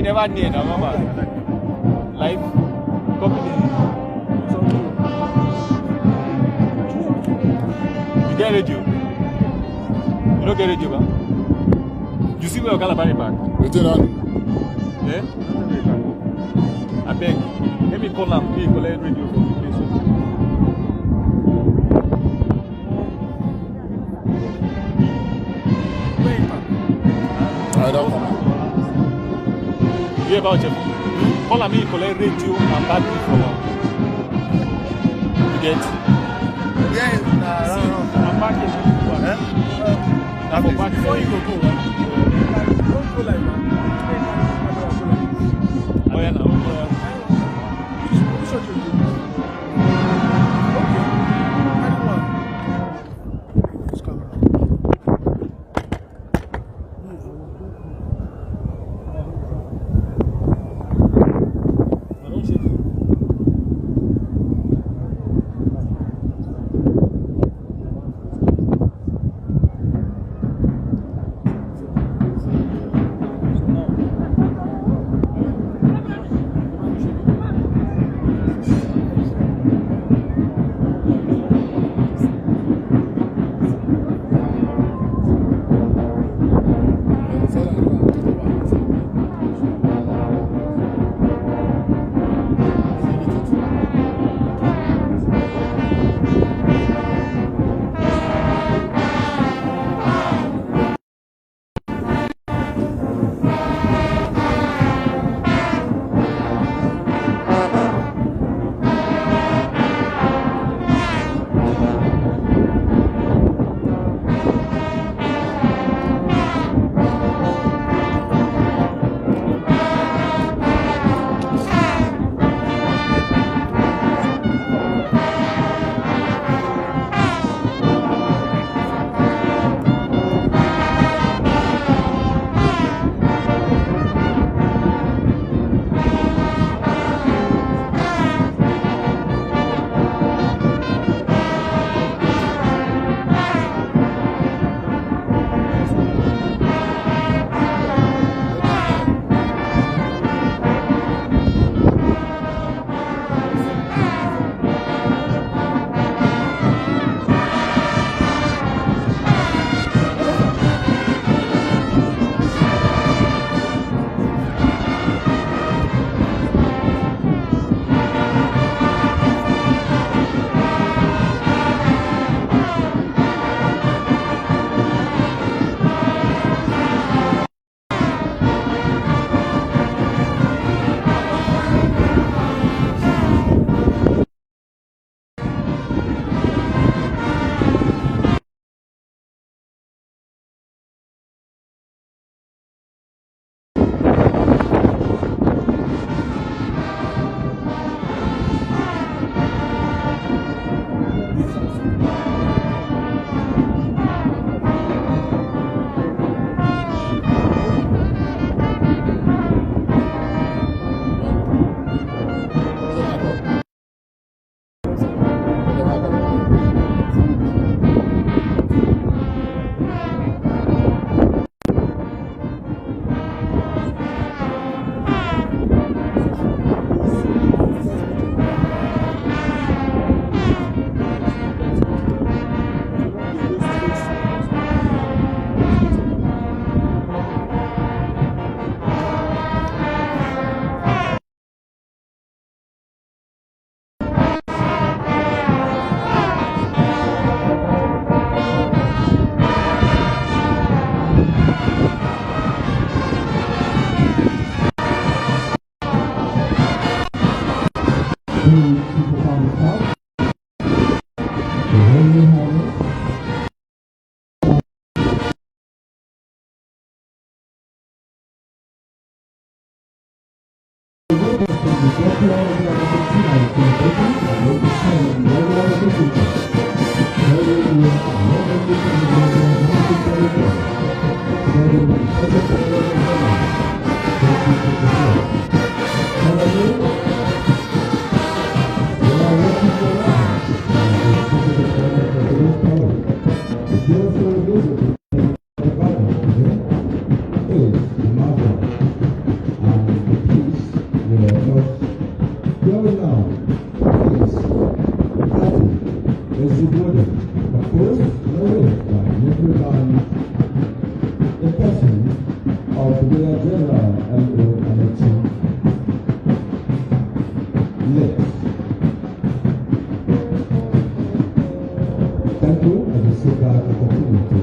never near now, mama. Live, copy You get radio? You don't get radio, man? You see where you're going to back? What's it on? Yeah? I beg. Let me call him. He collect radio from the place. I don't know. You about him? Call him. He collect radio and battery from him. You get? Yeah, I'm back here. I'm back before you go, don't go like that. Oh, yeah, now. Which one you do? Okay. Anyone? This camera. Following now is the party is rewarded, opposed and arranged by Nepal in person of the Brigadier General L.O. Alechi. Next. Thank you, and we sit back and continue to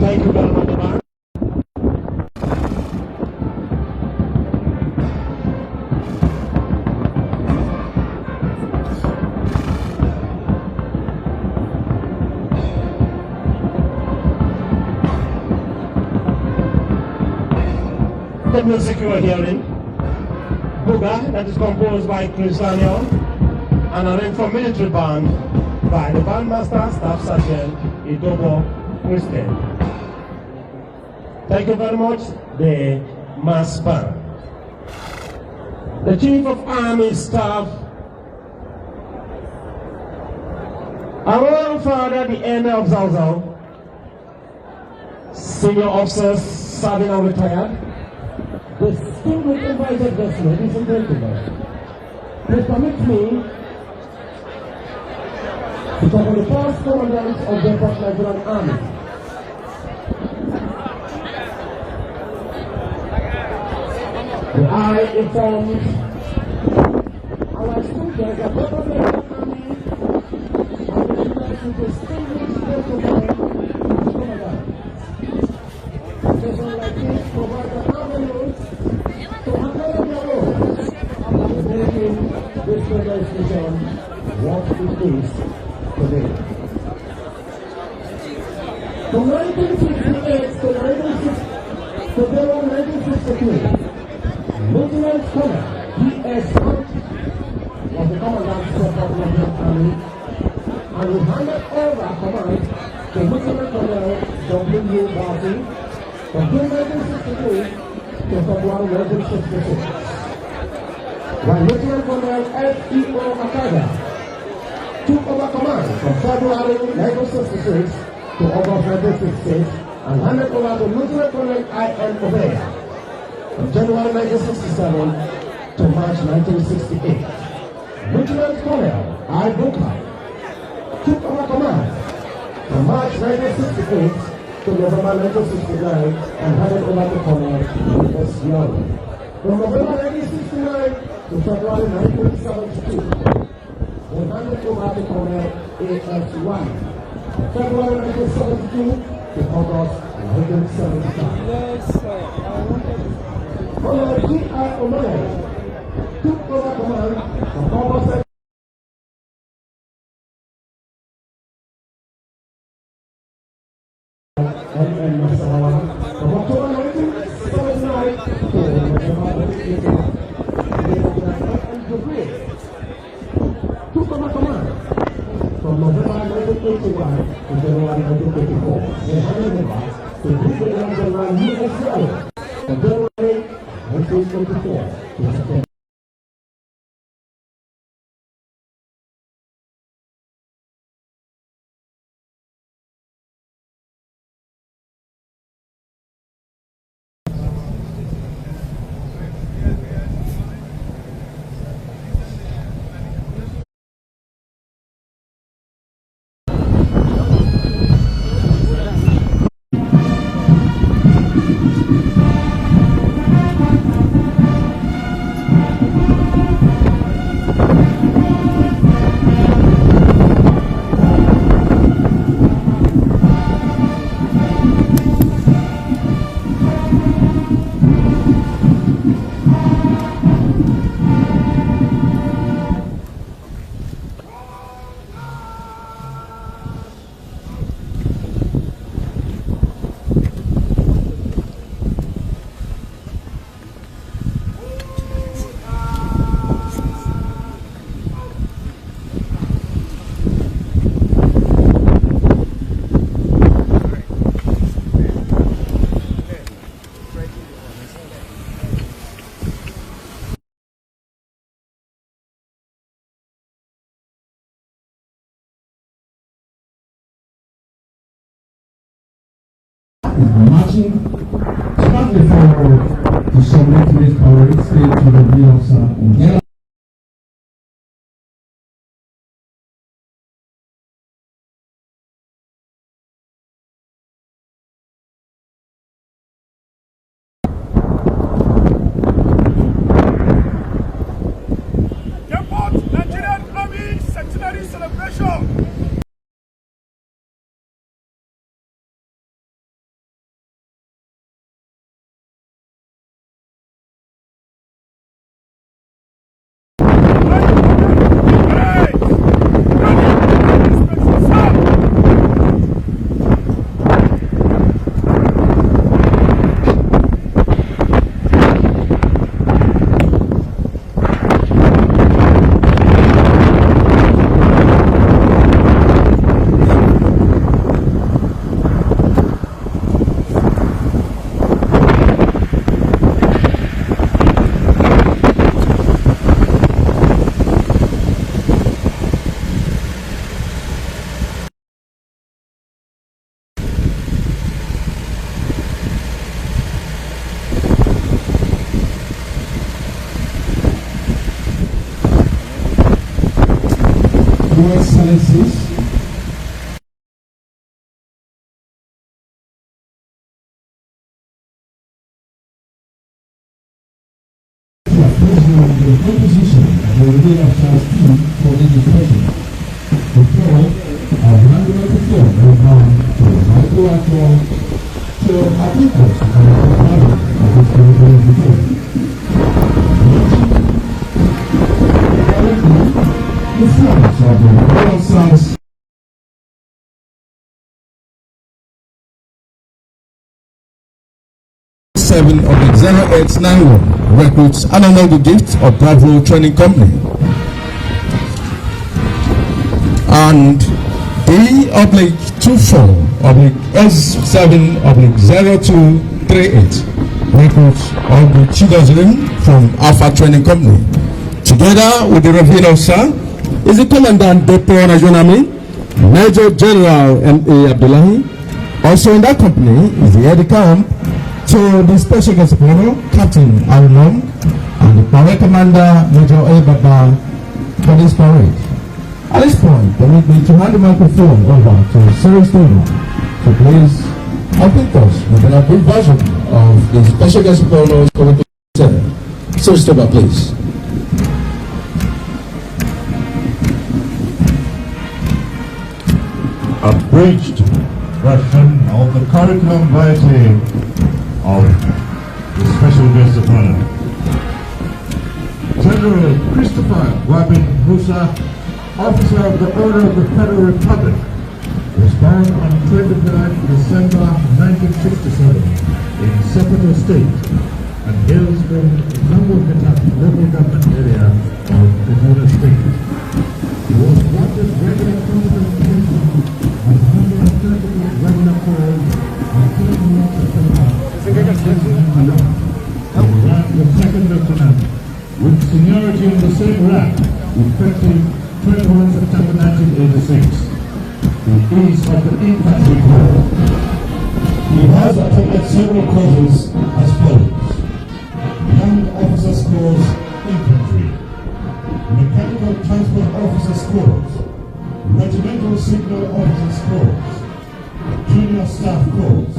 Thank you very much, Mark. Let me secure hearing. Buga, that is composed by Chris Daniel. and arranged for military band by the bandmaster staff sergeant Idobo Christian. Thank you very much, the mass band. The Chief of Army Staff, our Royal Father, the Emir of Zauzau, senior officers serving or retired, distinguished invited guests, ladies and gentlemen, please permit me to talk on the first commandant of the Depot Nigerian Army. I informed our students that the Depot Nigerian Army has been blessed with distinguished gentlemen as commandants. Occasions like this provide an avenue to acknowledge their role in making this demonstration what it is today. From 1958 to 1962, Lieutenant Colonel P.S. Hunt was the commandant of the Nigerian Army, and we handed over command to Lieutenant Colonel W. Barty from June 1963 to February 1966. While Lieutenant Colonel F.E.O. Akada took over command from February 1966 to August 1966 and handed over to Lieutenant Colonel I.N. Obeya from January 1967 to March 1968. Lieutenant Colonel I. Booker took over command from March 1968 to November 1969 and handed over to Colonel A.S. Young. From November 1969 to February 1972, they handed over to Colonel A.S. White. From February 1972 to August 1975. Yes, sir. Colonel G.I. O'Malley took over command from August and Massawa from October 1979 to November 1980. And Jubilee took over command from November 1981 to January 1984. They handed over to Brigadier General U.S. Zaria from January 1984 to September. Marching smartly forward to submit his parade state to the view of Depot Nigerian Army Centenary Celebration. Excellencies, the composition of the Real Officers team for the discussion. Before, our hand microphone will come to Michael Atwell to articles on the value of this curriculum report. Currently, the flags of the Real Officers of the 0891 recruits an honorable gift of Bravo Training Company and D/24/S7/0238 recruits of the Children from Alpha Training Company. Together with the Revenue Officer is the Commandant Depot Nigerian Army, Major General M.A. Abdullahi. Also in that company is the Eddie Camp to the Special Guest of Honor, Captain Almon, and the Parade Commander, Major A. Baba, for this parade. At this point, permit me to hand the microphone over to Sir Stone to please update us with an brief version of the Special Guest of Honor Committee. Sir Stone, please. Abridged version of the curriculum vitae of the Special Guest of Honor. General Christopher Wabin Musa, Officer of the Order of the Federal Republic, was born on 29 December 1967 in Sokoto State and hails from Zamboketak local government area of Kaduna State. He was granted regular competent and 130 regular calls on 21 September. He ran the second lieutenant with seniority in the same rank, effective 21 September 1986. He is of the infantry corps. He has attended several courses as follows: Young Officers Course, Infantry; Mechanical Transport Officers Course; Regimental Signal Officers Course; Junior Staff Course;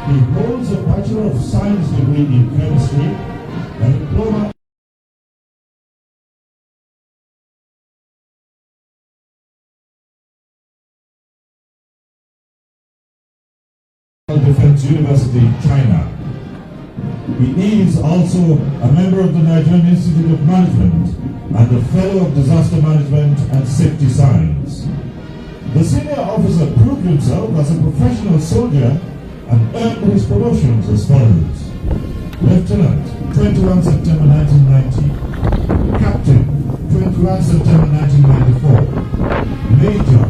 He holds a Bachelor of Science degree in Chemistry and a Diploma Defense University, China. He is also a member of the Nigerian Institute of Management and a Fellow of Disaster Management and Safety Science. The senior officer proved himself as a professional soldier and earned his promotions as follows: Lieutenant, 21 September 1990; Captain, 21 September 1994; Major,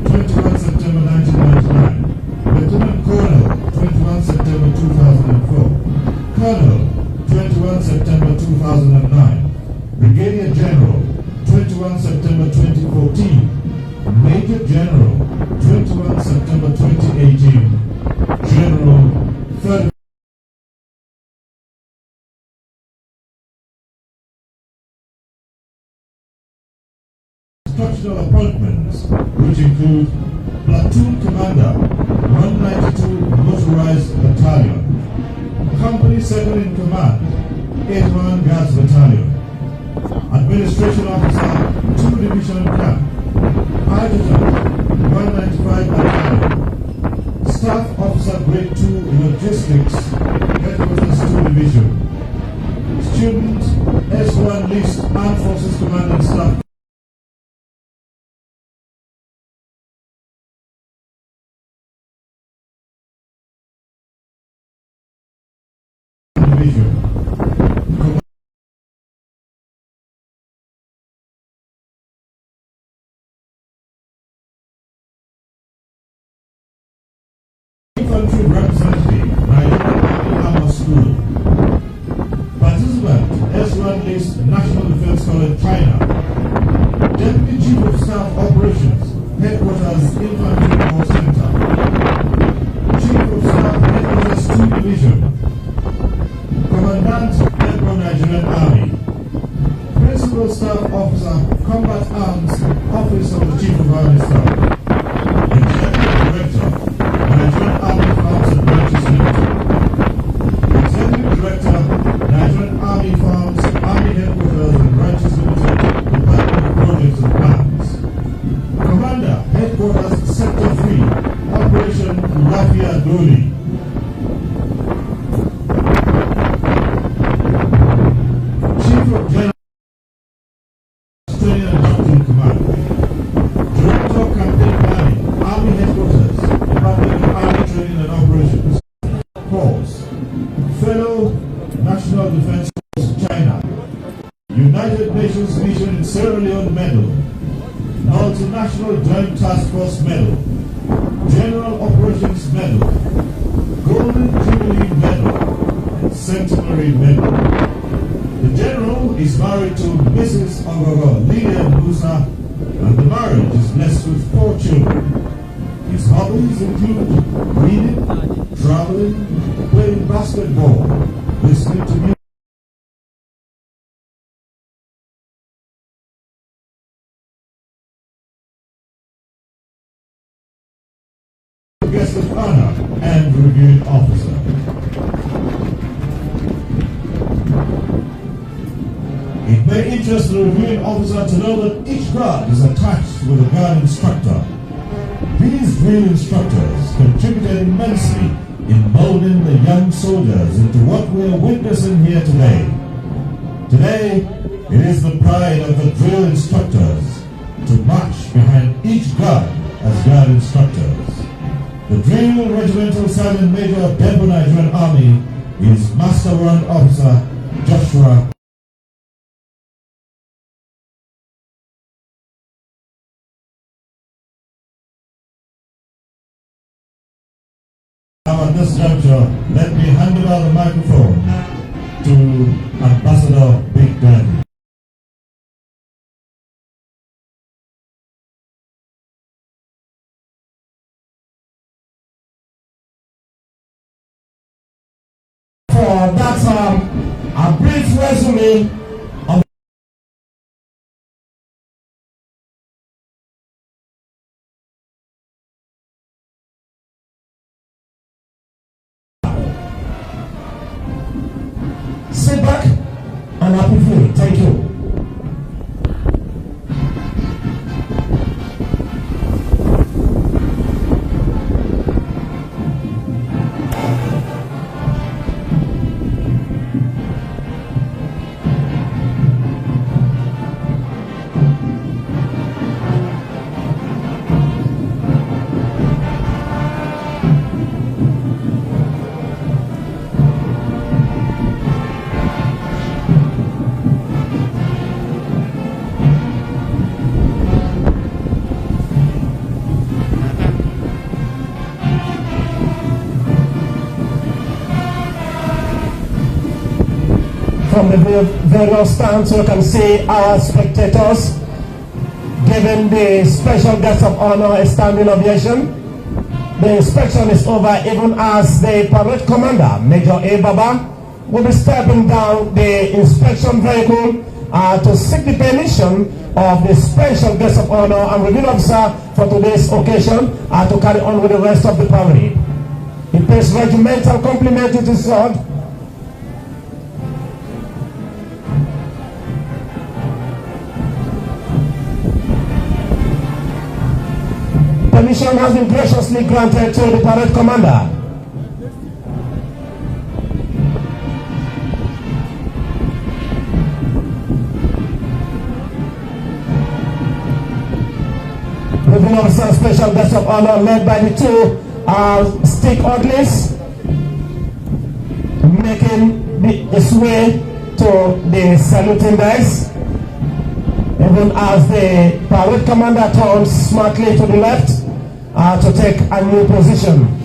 21 September 1999; Lieutenant Colonel, 21 September 2004; Colonel, 21 September 2009; Brigadier General, 21 September 2014; Major General, 21 September 2018; General, 30 instructional appointments, which include Platoon Commander, 192 Motorized Battalion; Company Second in Command, 8-man Guards Battalion; Administration Officer, 2 Division Camp; Adjutant, 195 Battalion; Staff Officer Grade 2 Logistics, Headquarters 2 Division; Student, S1 List, Armed Forces Command and Staff Division. Infantry Representative, Nigerian Army School. Participant, S1 List, National Defense College, China. at-arms Office of the Chief of Army Staff, Executive Director, Nigerian Army Farms and Ranches Limited, Executive Director, Nigerian Army Farms, Army Headquarters and Ranches Limited, Department of Projects and Plans. Commander, Headquarters, Sector 3, Operation Lafayette Doli. Chief of General Training and Doctrine Command. Director, Campaign Planning, Army Headquarters, Department of Army Training and Operations. Force. Fellow National Defense Force, China. United Nations Mission in Sierra Leone Medal. Multinational Joint Task Force Medal. General Operations Medal. Golden Jubilee Medal. And Centenary Medal. The General is married to Mrs. Ogogo Lilian Musa, and the marriage is blessed with 4 children. His hobbies include reading, traveling, playing basketball, listening to music. Guest of honor and reviewing officer. It may interest the reviewing officer to know that each guard is attached with a guard instructor. These drill instructors contributed immensely in molding the young soldiers into what we are witnessing here today. Today, it is the pride of the drill instructors to march behind each guard as guard instructors. The Drill Regimental Sergeant Major of Depot Nigerian Army is Master Warrant Officer Joshua. Now at this juncture, let me hand over the microphone to Ambassador Big Daddy. For that a brief resume of sit back and happy free. Thank you. From the various stands, you can see our spectators giving the special guest of honor a standing ovation. The inspection is over even as the parade commander, Major A. Baba, will be stepping down the inspection vehicle to seek the permission of the special guest of honor and review officer for today's occasion to carry on with the rest of the parade. He pays regimental compliment to his sword. Permission has been graciously granted to the parade commander. Reviewing officer special guest of honor led by the 2 stick orderlies making its way to the saluting desk. Even as the parade commander turns smartly to the left to take a new position.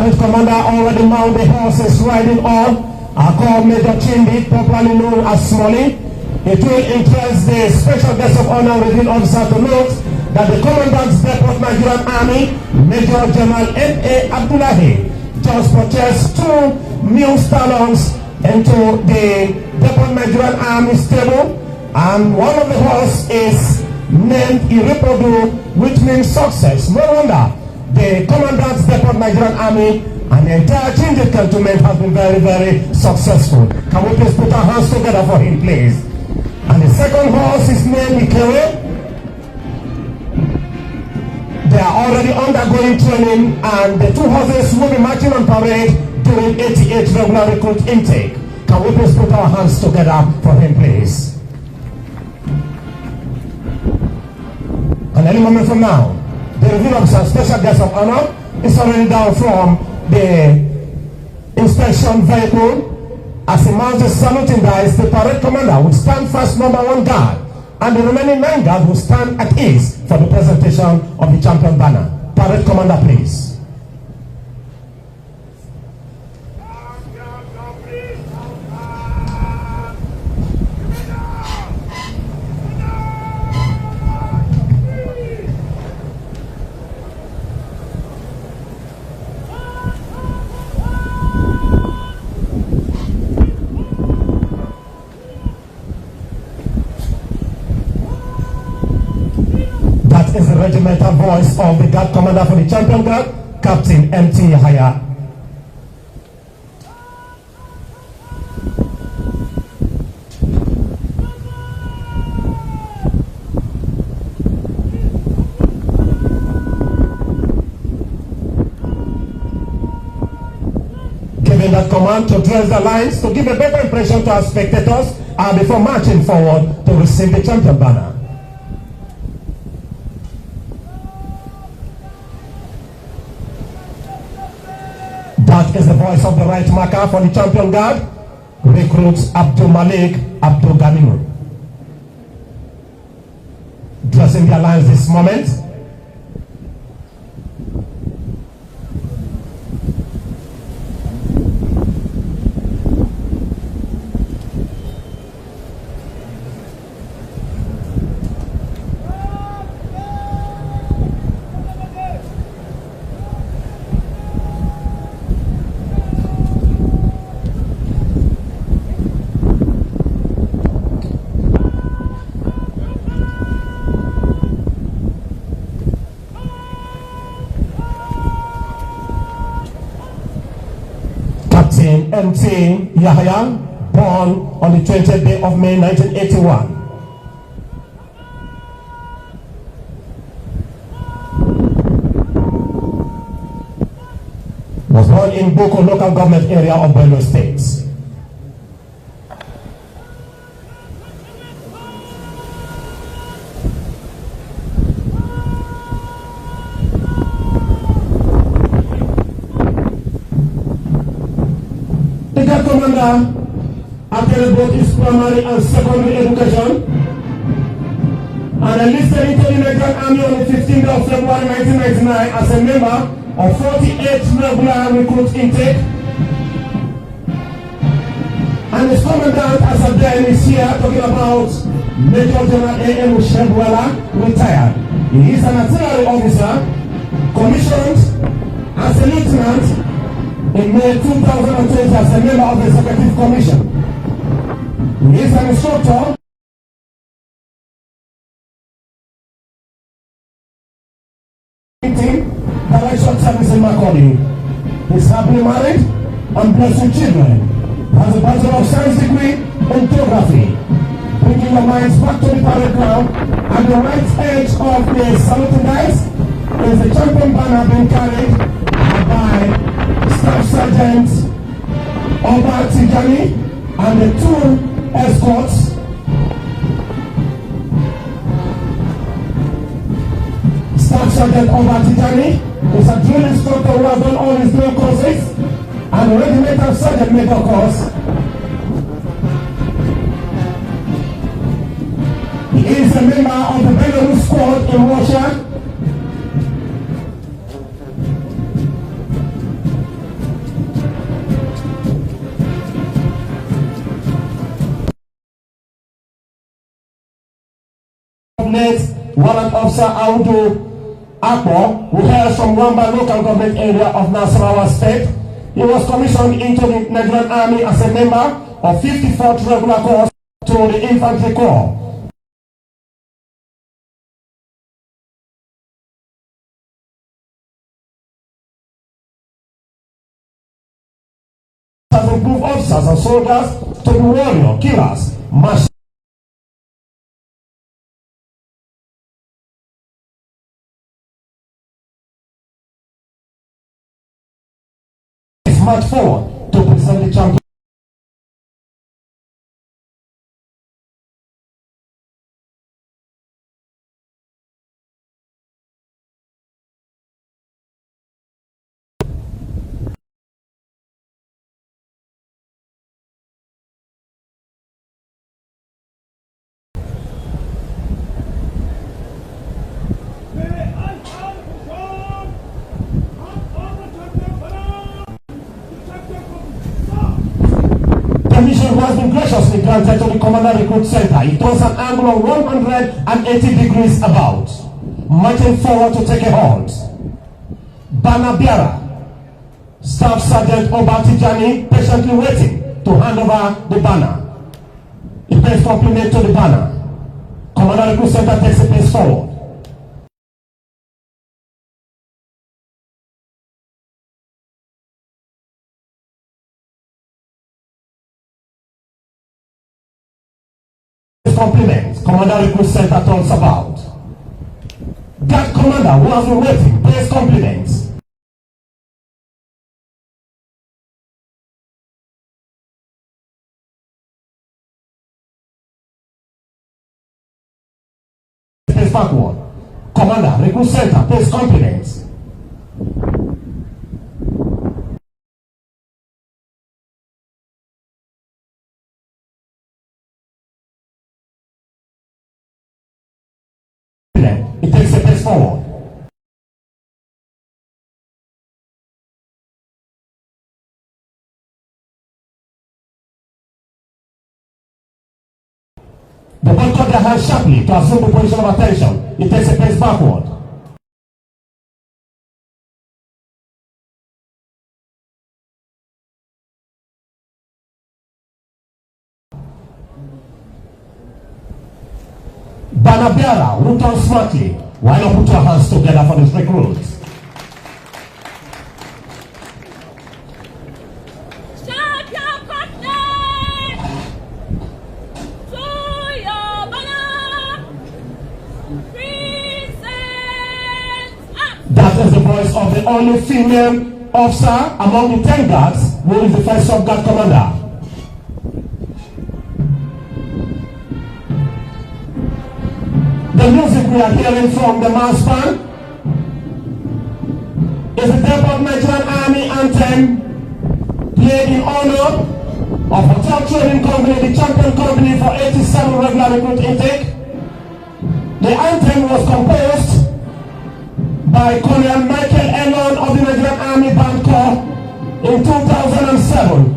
parade commander already mount the horses riding on are called Major Chindi, popularly known as Smolly. It will interest the special guest of honor reveal officer to note that the commandant's Depot Nigerian Army, Major General N.A. Abdullahi, just purchased 2 new stallions into the Depot Nigerian Army stable, and one of the horses is named Iripodu, which means success. No wonder the commandant's Depot Nigerian Army and the entire Chinji cantonment has been very, very successful. Can we please put our hands together for him, please? And the second horse is named Ikewe. They are already undergoing training, and the 2 horses will be marching on parade during 88 regular recruit intake. Can we please put our hands together for him, please? And any moment from now, the review officer, special guest of honor, is already down from the inspection vehicle. As he mounts the saluting dice, the parade commander will stand first, number 1 guard, and the remaining 9 guards will stand at ease for the presentation of the champion banner. Parade commander, please. That is the regimental voice of the guard commander for the champion guard, Captain M.T. Yahaya. Giving that command to dress the lines to give a better impression to our spectators before marching forward to receive the champion banner. That is the voice of the right marker for the champion guard, recruits Abdul Malik Abdul Ganimu. Dressing their lines this moment. Captain M.T. Yahya, born on the 20th day of May 1981. Was born in Boko local government area of Benue State. The guard commander attended both his primary and secondary education and enlisted into the Nigerian Army on the 15th of February 1999 as a member of 48 regular recruit intake. And his commandant as of then is here talking about Major General A.M. Shebwala, retired. He is an artillery officer, commissioned as a lieutenant in May 2020 as a member of the Executive Commission. He is an instructor direction service in Macaulay. He's happily married and blessed with children. Has a Bachelor of Science degree in Geography. Bringing your minds back to the parade ground. At the right edge of the saluting dice is the champion banner being carried by Staff Sergeant Oba Tijani and the 2 escorts. Staff Sergeant Oba Tijani is a drill instructor who has done all his drill courses, and the regimental sergeant major course. He is a member of the Belarus squad in Russia. late Warrant Officer Audu Akpo, who hails from Wamba local government area of Nasarawa State. He was commissioned into the Nigerian Army as a member of 54th Regular Corps through the Infantry Corps. Has improved officers and soldiers to be warrior, killers, much forward to present the champion. Permission has been graciously granted to the Commander Recruit Center. It was an angle of 180 degrees about, marching forward to take a halt. Banner bearer, Staff Sergeant Obatijani, patiently waiting to hand over the banner. He pays compliment to the banner. Commander Recruit Center takes a pace forward. Compliments Commander Recruit Center talks about. That commander who has been waiting pays compliments. Pays backward. Commander Recruit Center pays compliments. It takes a pace forward. The ball cut their hands sharply to assume the position of attention. It takes a pace backward. Banner bearer, root on smartly. Why not put your hands together for these recruits? Champion partner to your banner. Present up. That is the voice of the only female officer among the 10 guards who is the first sub-guard commander. The music we are hearing from the mass band is the Depot Nigerian Army anthem, played in honor of Hotel Trading Company, the champion company for 87 regular recruit intake. The anthem was composed by Colonel Michael Elon of the Nigerian Army Band Corps in 2007.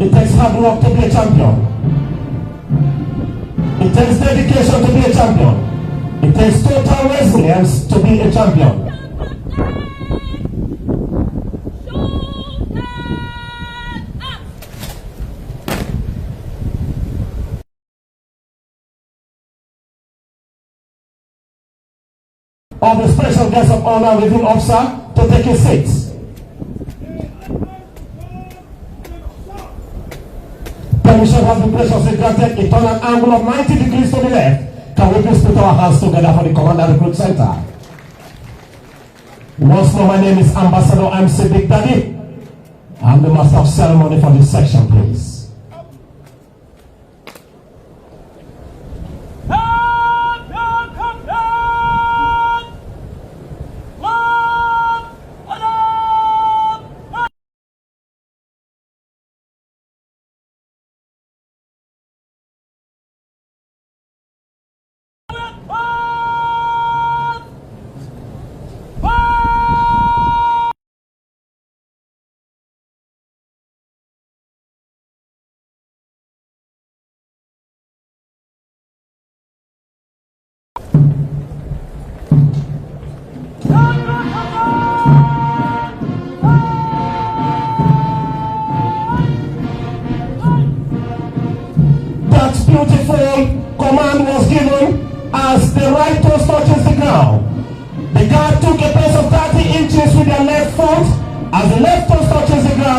It takes hard work to be a champion. It takes dedication to be a champion. It takes total resilience to be a champion. Of the special guest of honor within officer to take his seats. Permission has been graciously granted. It on an angle of 90 degrees to the left. Can we please put our hands together for the Commander Recruit Center? Once more, my name is Ambassador MC Big Daddy. I'm the master of ceremony for this section, please.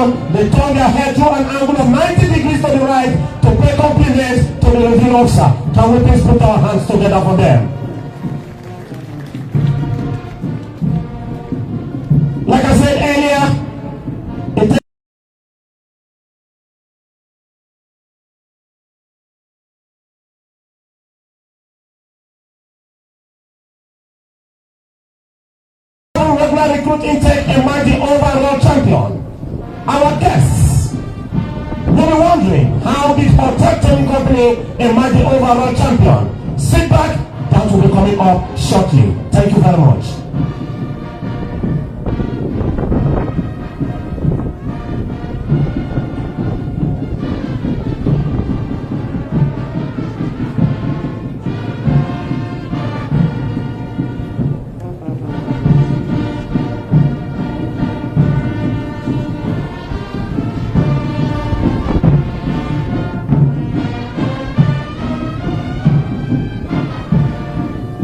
now, they turn their head to an angle of 90 degrees to the right to pay compliments to the review officer. Can we please put our hands together for them? Like I said earlier, it takes regular recruit intake and might the overall champion. Our guests will be wondering, how did Hotel Training Company emerge the overall champion? Sit back, that will be coming up shortly. Thank you very much.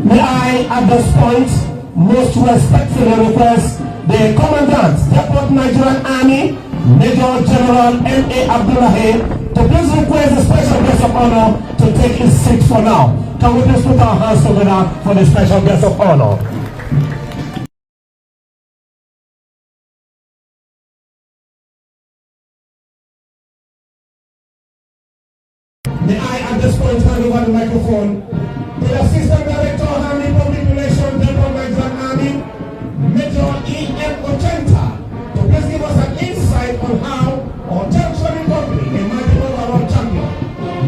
May I, at this point, most respectfully request the Commandant, Depot Nigerian Army, Major General M.A. Abdullahi, to please request a special guest of honor to take his seat for now. Can we please put our hands together for the special guest of honor? May I, at this point, hand over the microphone to the Assistant Director of Army Public Relations, Depot Nigerian Army, Major E.M. Ochenta, to please give us an insight on how Hotel Training Company emerged the overall champion.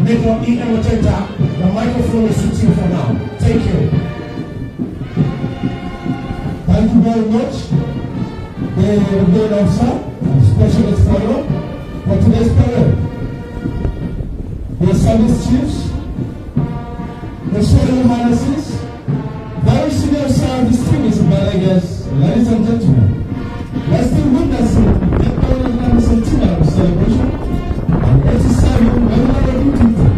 Major E.M. Ochenta, the microphone is with you for now. Thank you. Thank you very much, the brigade officer and specialist fellow for today's parade. The service chiefs, the Royal Highnesses, very senior sir, distinguished delegates, ladies and gentlemen, we're still witnessing the Depot centenary celebration and 87 memorable duty.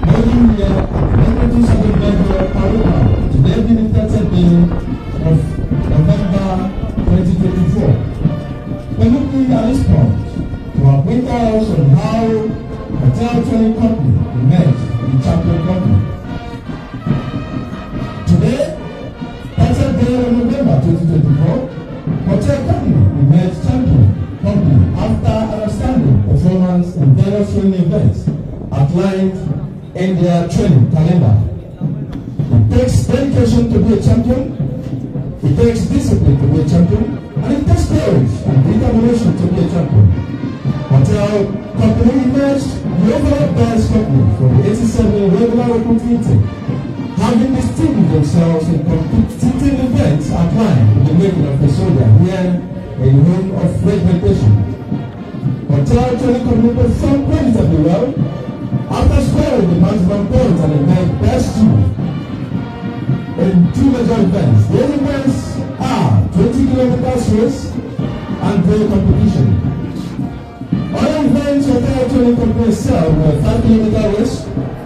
Holding here at the 27th level Aruba, today being the 30th day of November 2024. We're looking at this point to acquaint us on how Hotel Training Company emerged the champion company. Today, 30th day of November 2024, Hotel Company emerged champion company after outstanding performance in various training events outlined in their training calendar. It takes dedication to be a champion, it takes discipline to be a champion, and it takes courage and determination to be a champion. Hotel Company emerged the overall best company for the 87 regular recruiting intake, having distinguished themselves in competing events outlined in the making of the soldier here in the home of regimentation. Hotel Training Company performed creditably well after scoring the maximum points and emerged best two in two major events. Those events are 20 kilometers race and relay competition. Other events Hotel Training Company itself were 5-kilometer race,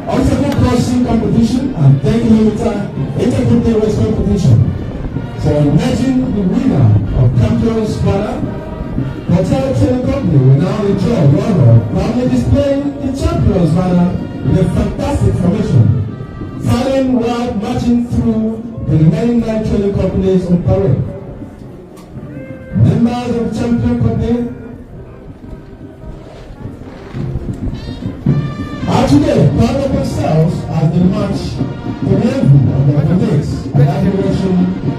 obstacle crossing competition, and 10-kilometer intercompany race competition. So imagine the winner of Champions Banner, Hotel Training Company will now enjoy the honor of proudly displaying the Champions Banner in a fantastic formation, firing while marching through the remaining 9 training companies on parade. Members of the Champion Company are today proud of themselves as they march to the envy of their colleagues and admiration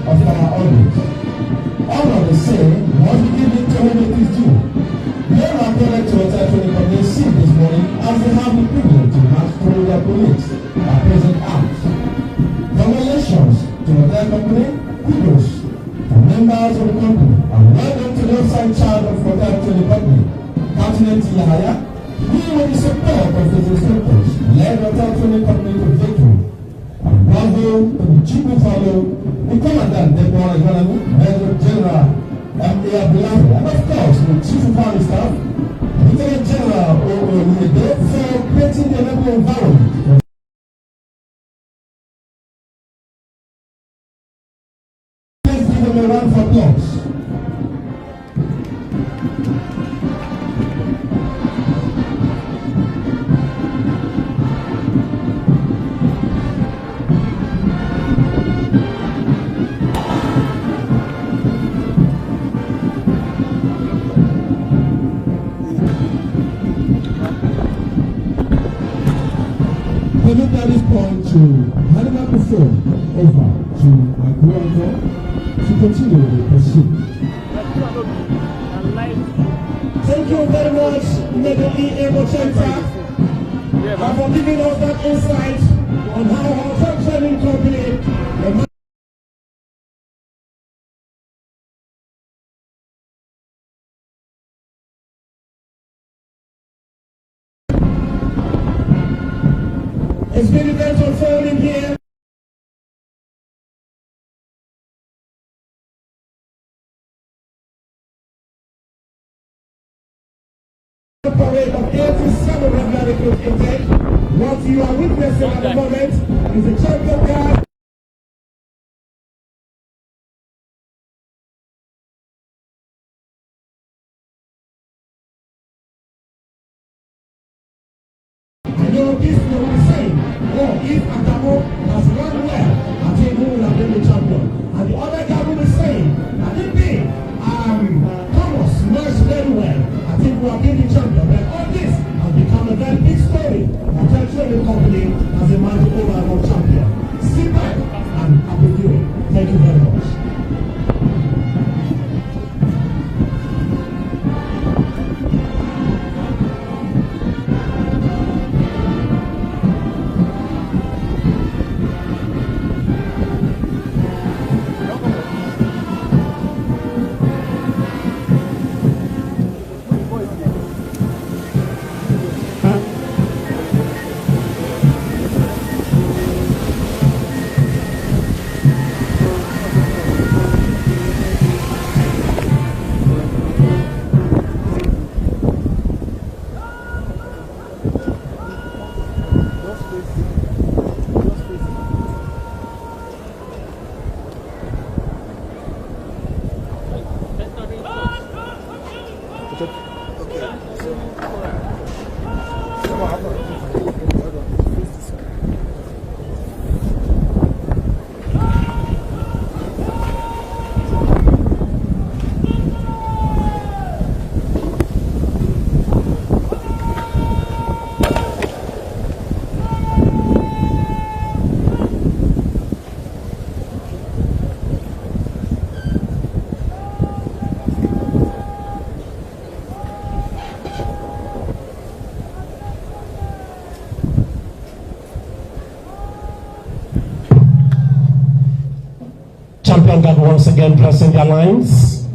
of our audience. Honor the same must be given to whom it is due. We are according to Hotel Training Company scene this morning as they have the privilege to march through their colleagues at present hours. Congratulations to Hotel Company, kudos to members of the company, and welcome to the outside child of Hotel Training Company, Continent Yahya. We with the support of the instructors led Hotel Training Company to victory. And bravo to the chief of follow, the Commandant Depot Nigerian Army, Major General M.A. Abdullahi, and of course the Chief of Army Staff, Lieutenant General O.O. for creating the enabling environment. Please give them a round of applause. permit at this point to hand the microphone over to my co-author to continue the pursuit. Thank you very much, immediately Able Center, for giving us that insight on how our truck training company It's been events unfolding here. The parade of 87 regular recruits intake. What you are witnessing at the moment is the champion guard. And your this will be saying, oh, if Adamo has run well, I think who will have been the champion. And the other guy will be saying, that if Thomas marched very well, I think we have been the champion. But all this has become a very big story. The trading company as a magic overall champion. Sit back and happy viewing. Thank you very much. Champion guard once again pressing their lines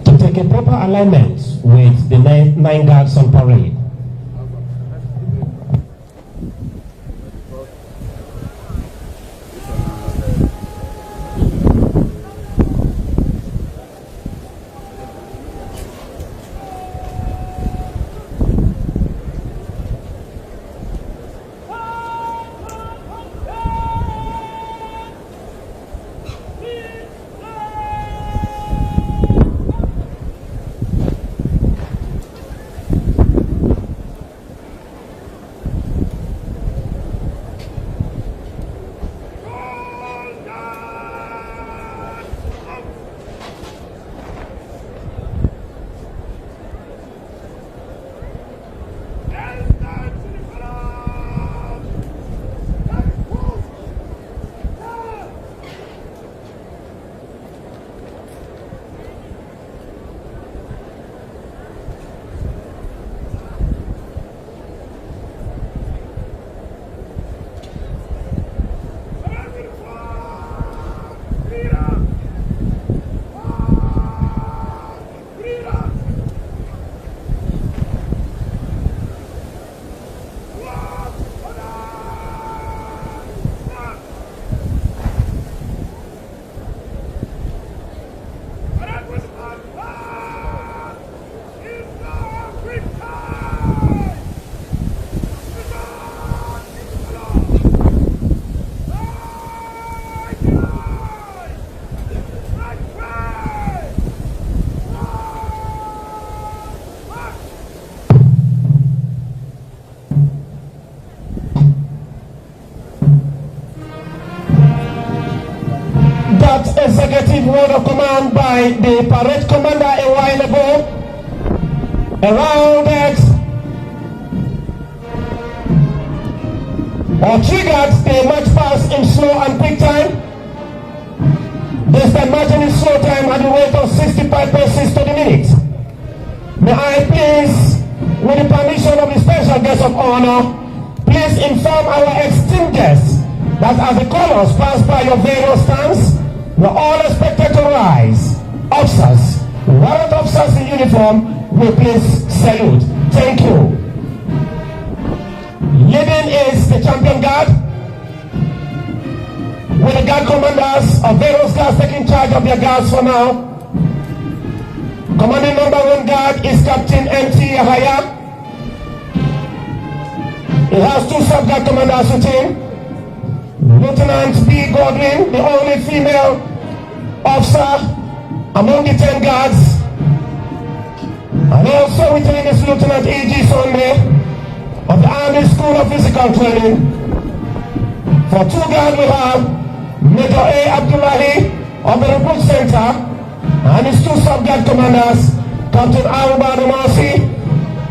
to take a proper alignment with the nine guards on parade. Executive word of command by the parade commander a while ago. Around it, or triggered, they march past in slow and quick time. They start marching in slow time at the rate of 65 paces to the minute. May I please, with the permission of the special guest of honor, please inform our esteemed guests that as the colors pass by your various stands, you are all expected to rise. Officers, warrant officers in uniform will please salute. Thank you. Leading is the champion guard, with the guard commanders of various guards taking charge of their guards for now. Commanding number 1 guard is Captain M.T. Yahaya. He has 2 sub-guard commanders with him. Lieutenant B. Godwin, the only female officer among the 10 guards. And also with him is Lieutenant E.G. Sunday of the Army School of Physical Training. For 2 guards we have Major A. Abdullahi of the Recruit Center and his 2 sub-guard commanders, Captain Aruba Demasi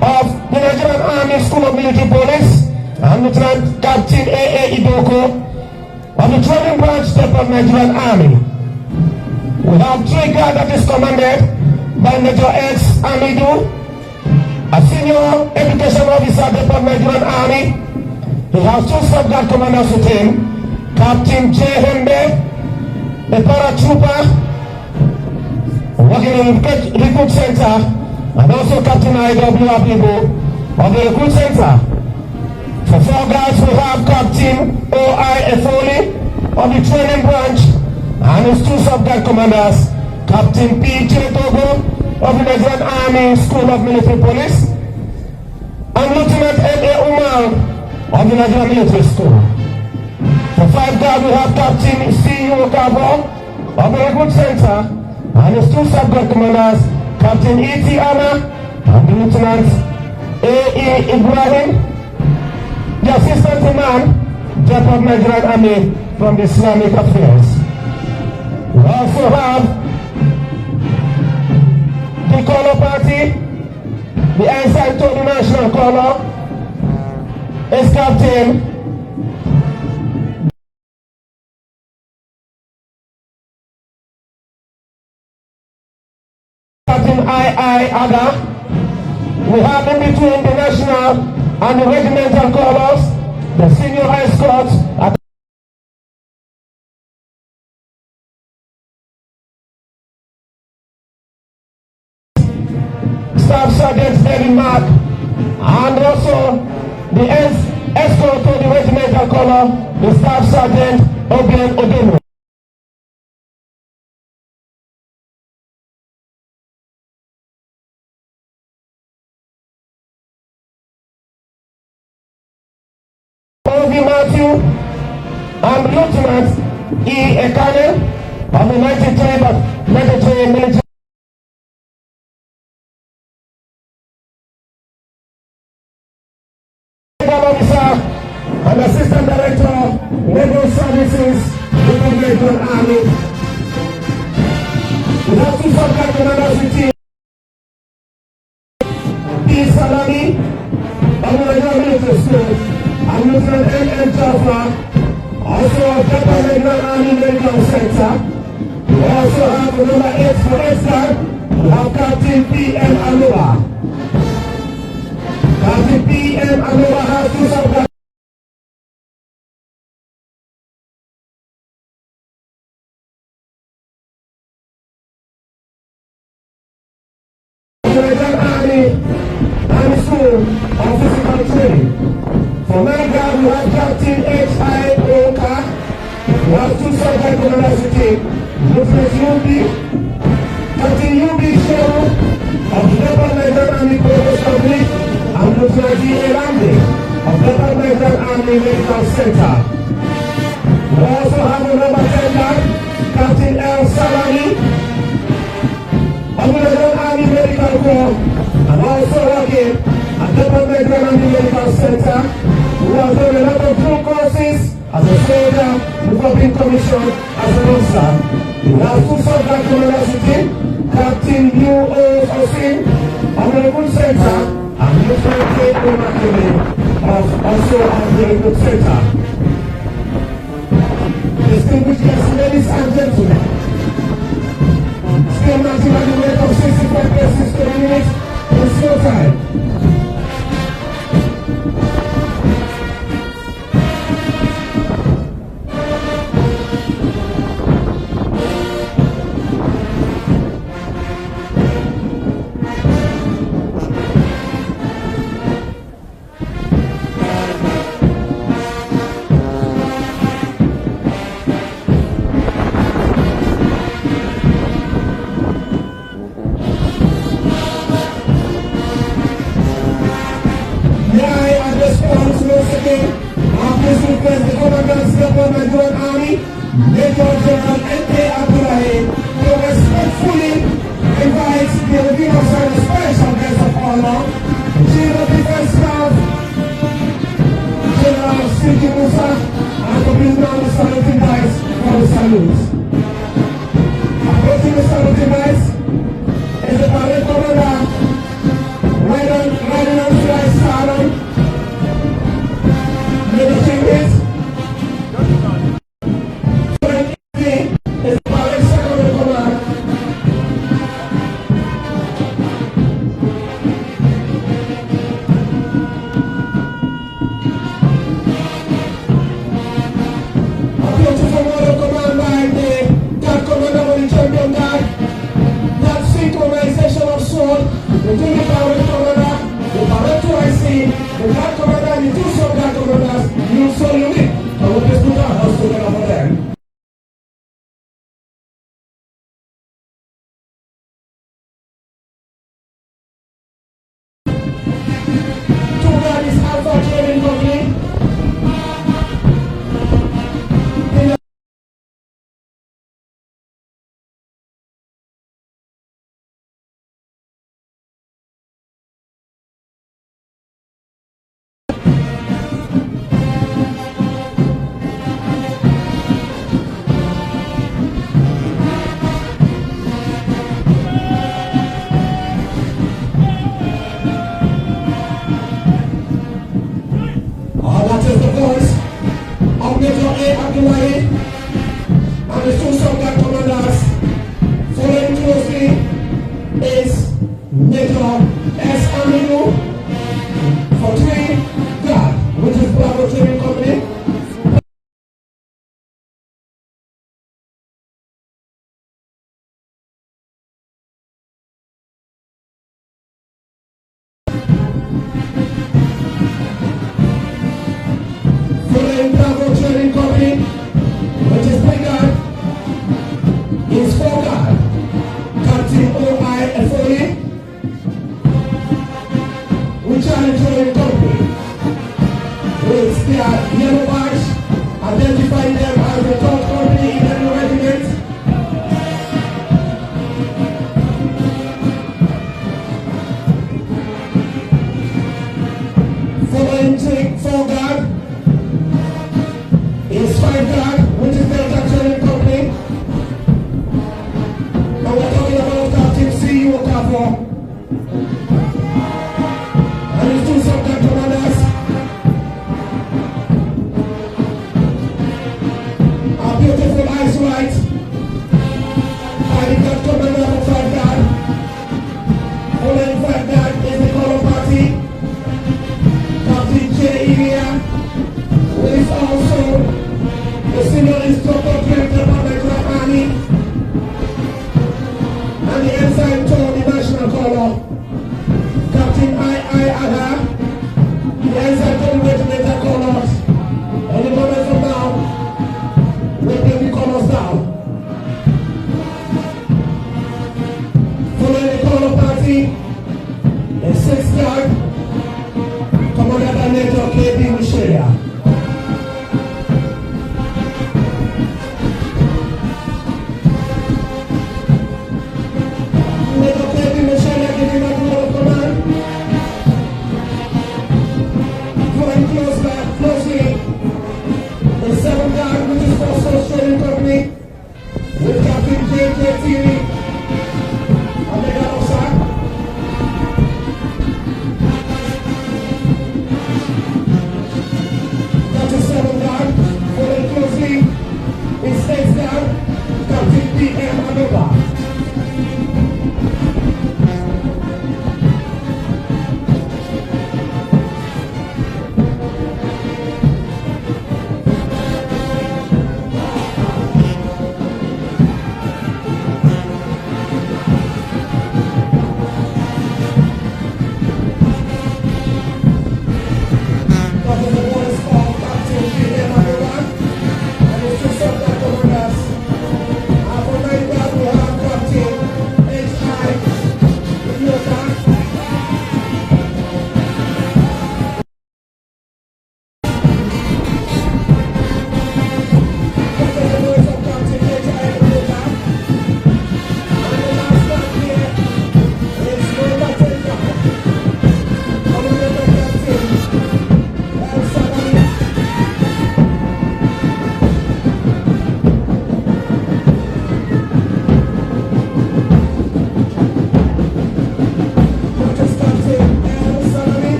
of the Nigerian Army School of Military Police and Lieutenant Captain A.A. Idoko of the Training Branch Depot Nigerian Army. We have 3 guards that is commanded by Major X. Amidu, a senior education officer Depot Nigerian Army. He has 2 sub-guard commanders with him, Captain J. Hembe, a paratrooper working in the Recruit Center, and also Captain I.W. Abigo of the Recruit Center. For 4 guards, we have Captain O.I. Efoli of the Training Branch and his 2 sub-guard commanders, Captain P.J. Togo of the Nigerian Army School of Military Police and Lieutenant M.A. Umar of the Nigerian Military School. For 5 guards, we have Captain C.U. Kabo of the Recruit Center and his 2 sub-guard commanders, Captain E.T. Anna and the Lieutenant A.E. Ibrahim, the Assistant Command, Depot Nigerian Army from the Islamic Affairs. We also have the color party, the ensign to the national color is Captain I. Ada. We have in between the national and the regimental colors, the senior escorts at Staff Sergeant David Mark, and also the escort to the regimental color, the Staff Sergeant Obian Odemo. Matthew and Lieutenant E. Ekane of the 93 military officer and Assistant Director, Naval Services, Depot Nigerian Army. We have 2 sub-guard commanders with him. P. Salami of the Nigerian Military School and Lieutenant M.M. Jaffa, also of Depot Nigerian Army Medical Center. We also have the number 8 for Esther. We have Captain P.M. Aloha. Captain P.M. Aloha has 2 sub-guard Army School of Physical Training. For man guard, we have Captain H.I. Oka. We have 2 sub-guard commanders with him, Lieutenant U.B. Captain U.B. Shehu of the Depot Nigerian Army Police Company and Lieutenant D.A. Ramde of Depot Nigerian Army Medical Center. We also have a number 10 guard, Captain L. Salami of the Nigerian Army Medical Corps, and also working at Depot Nigerian Army Medical Center. We have done a lot of full courses as a soldier before being commissioned as an officer. We have 2 sub-guard commanders with him, Captain U.O. Osin of the Recruit Center and Lieutenant K. Omakele of also of the Recruit Center. Distinguished guests, ladies and gentlemen, still marching at the rate of 65 paces per minute in slow time. The Commandant Depot Nigerian Army, Major General to respectfully invite the review of some special guest of honor, Chief of Defense Staff, General Siki Musa, and to please now the saluting dice for the salute. Approaching the saluting dice is the parade commander, riding on flight saddle, Major Chief synchronization of sword between the parade commander, the parade 2IC, the guard commander, and the two sub-guard commanders. You so unique. I will just put our house together for them. Two guard is Alpha Training Company. That is the voice of Major A. Abdullahi and the two sub-guard commanders. Following closely is Major S. Aminu for 3 Guard, which is Bravo Training Company. Bravo Training Company, which is Brigade, is 4 Guard, Captain O.I. Efoli,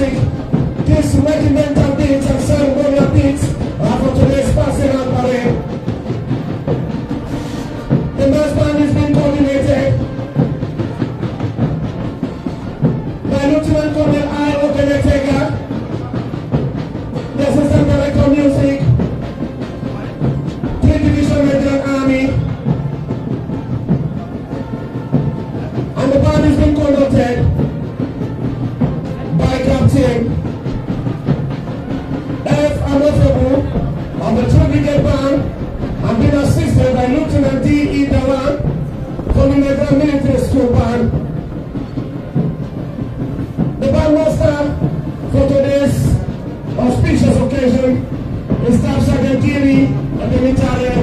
music. This regimental beats and ceremonial beats are for today's passing out parade. The mass band is being coordinated by Lieutenant Colonel I.O. Benetega, the Assistant Director of Music, 3rd Division Nigerian Army, and the band is being conducted by Captain F. Amofobu of the 2nd Brigade Band, and being assisted by Lieutenant D.E. Dawan from the Nigerian Military School Band. The bandmaster for today's auspicious occasion is Staff Sergeant Giri of the Battalion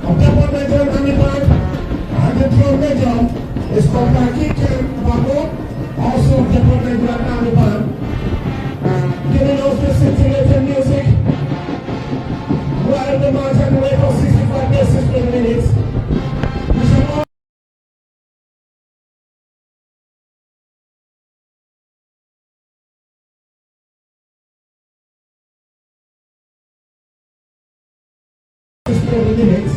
of Depot Nigerian Army Band, and the drum major is Corporal Kiken Bako, also of Depot Nigerian Army Band. Giving us the scintillating music while the march and wait for 65 days 15 minutes. We shall all minutes.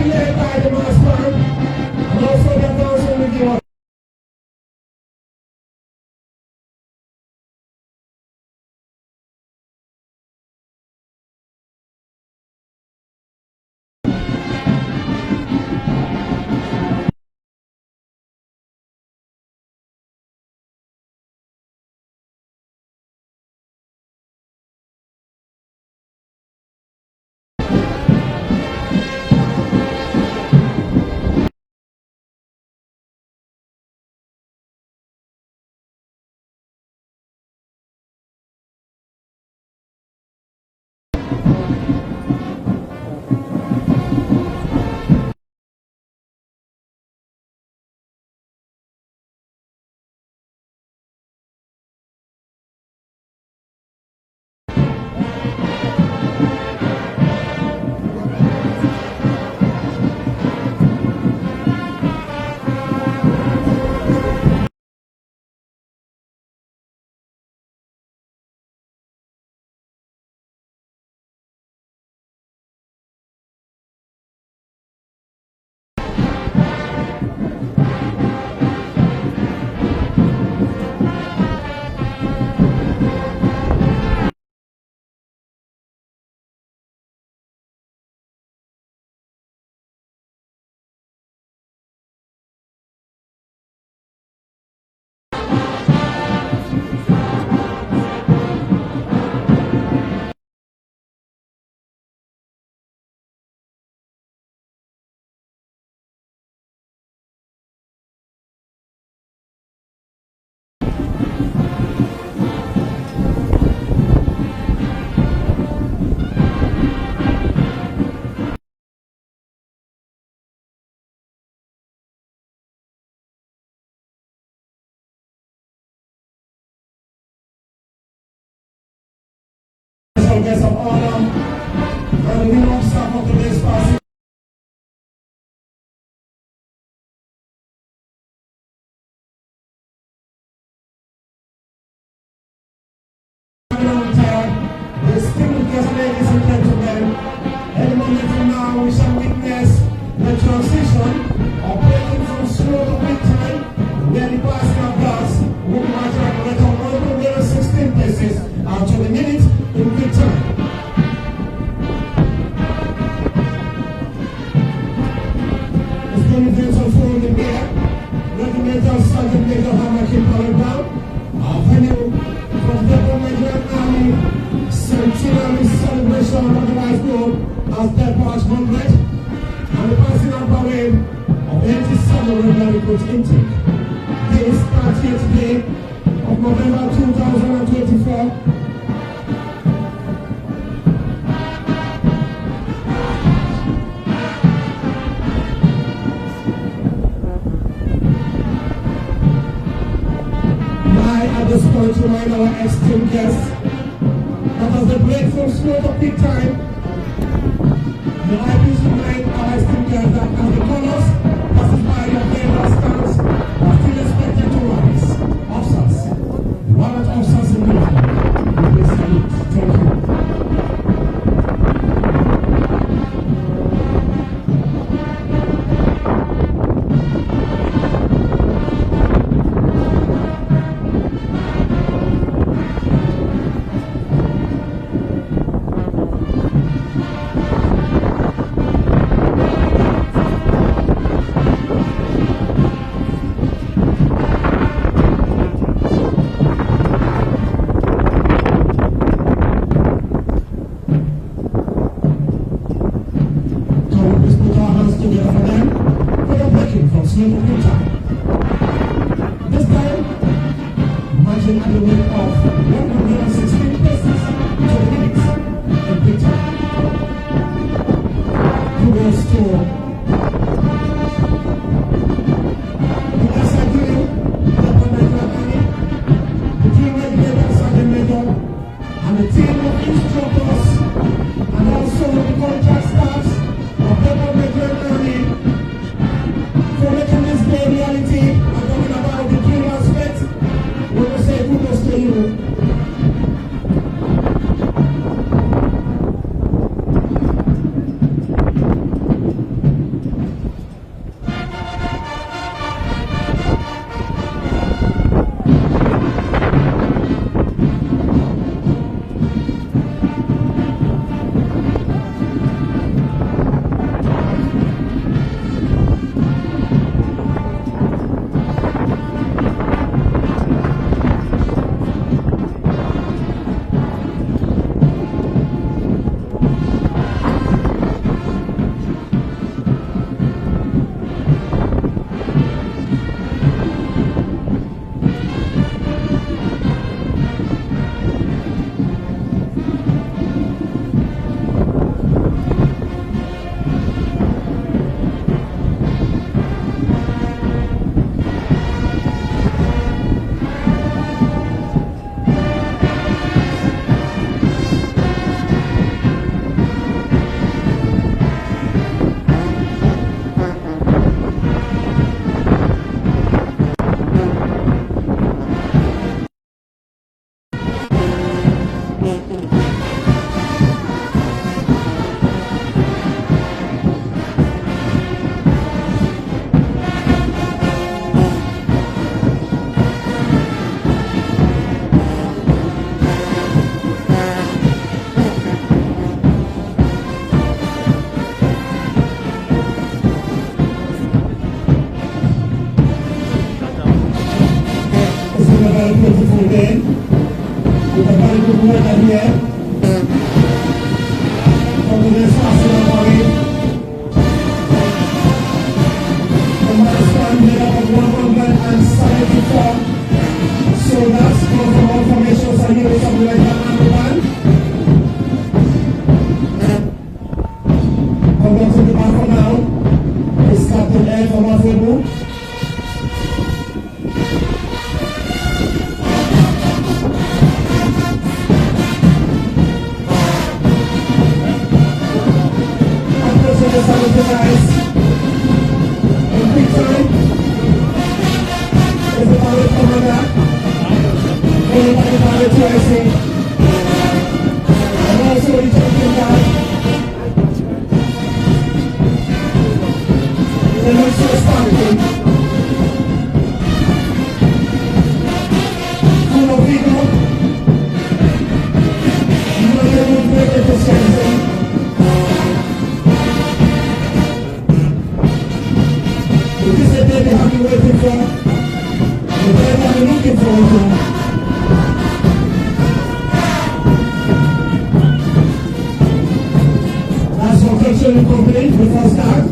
Led by the mass band, and also the council with you. Guest of honor and the new staff of today's passing. Distinguished guests, ladies and gentlemen, any moment from now we shall witness the transition of breaking from slow to quick time, where the passing of gas will be marching at a rate of 116 paces and to the minute in quick time. It's going to be unfolding here. Regimental Sergeant Major Hamakin Brown, our venue from Depot Nigerian Army centenary celebration organized known as Depot 100, and the passing out parade of 87 regular recruit intake. This 30th day of November 2024. At this point, to remind our esteemed guests break from spirit of big time, may I please remind our esteemed guests that as the colors passes by your general stance are still expected to rise. Officers, the warrant officers in uniform, will be salute. Thank you. At the rate of 116 paces to the minute in Britain. Kudos to the SID, Depot Nigerian Army, the team regulator Sergeant Major, and the team of instructors, and also the contract staffs of Depot Nigerian Army for making this day reality. I'm talking about the drill aspect. We will say kudos to you. Beautiful day with a very good weather here. From the National Army, the milestone made up of 174 soldiers come from all formations and units of the Nigerian Army Band. Conducting the battle now is Captain Ed from Afebu. Guys, in big time is the pilot commander, headed by the pilot TIC, and also the champion guy. The next one is starting. Full of vigor, you know you will break the efficiency. This is the day they have been waiting for, the day they have been looking forward to. That's function complete before start.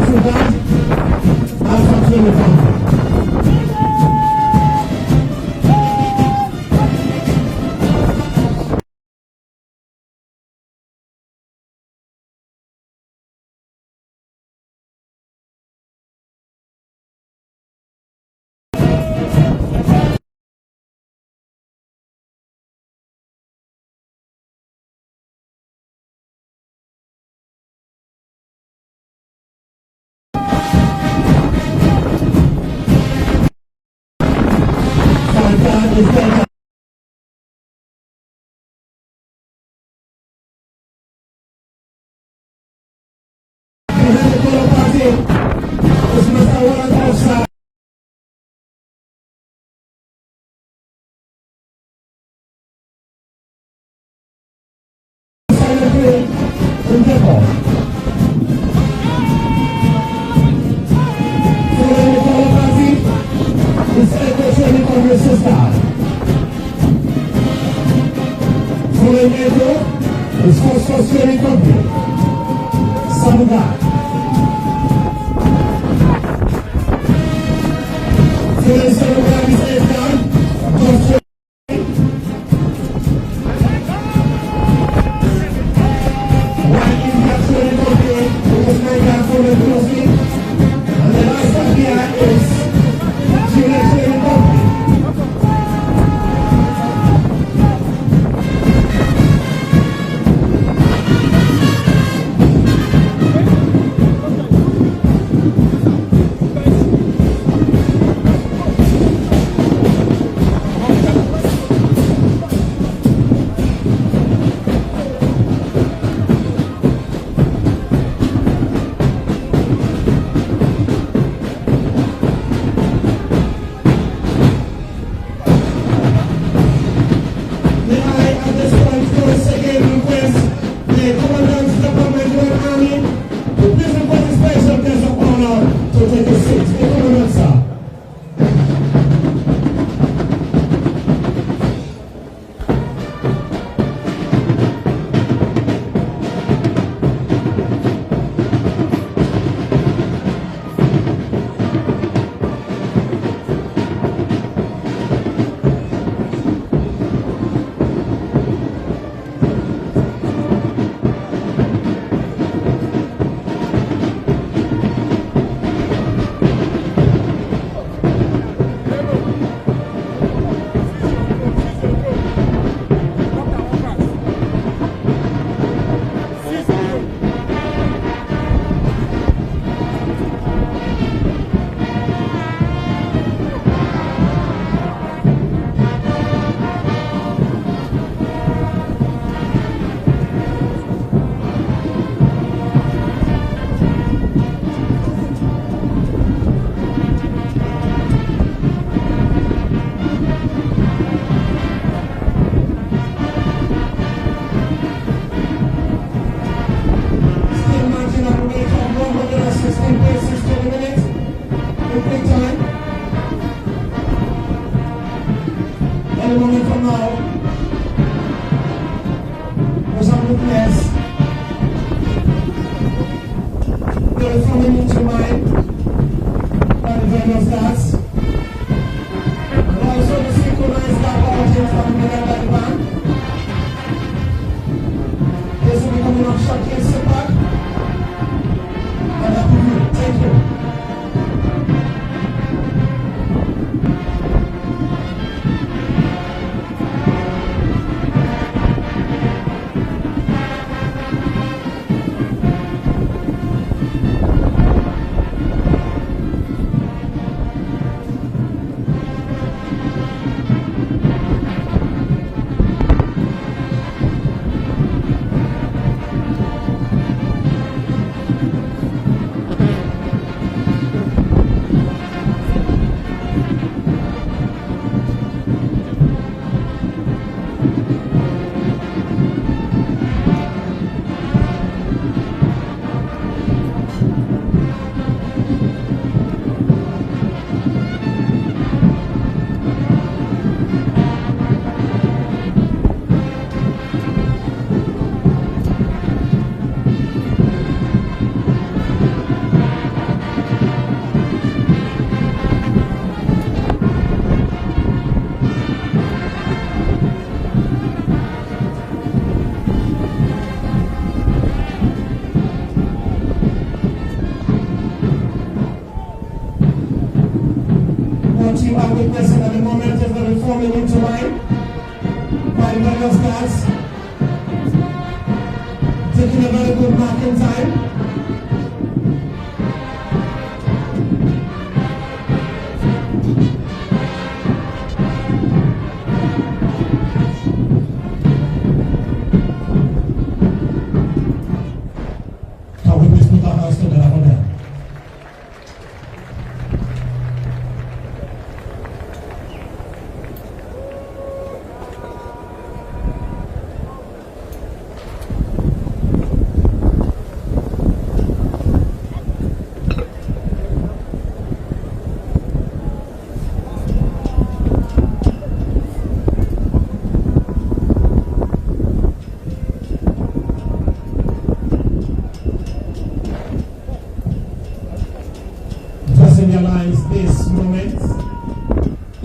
Too bad.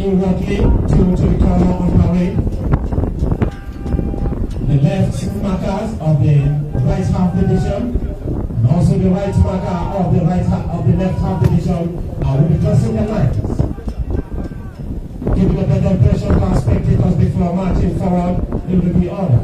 inwardly to the corner on parade. The left markers of the right half division and also the right marker of the left half division will be crossing the lines, giving a better impression to our spectators before marching forward in review order.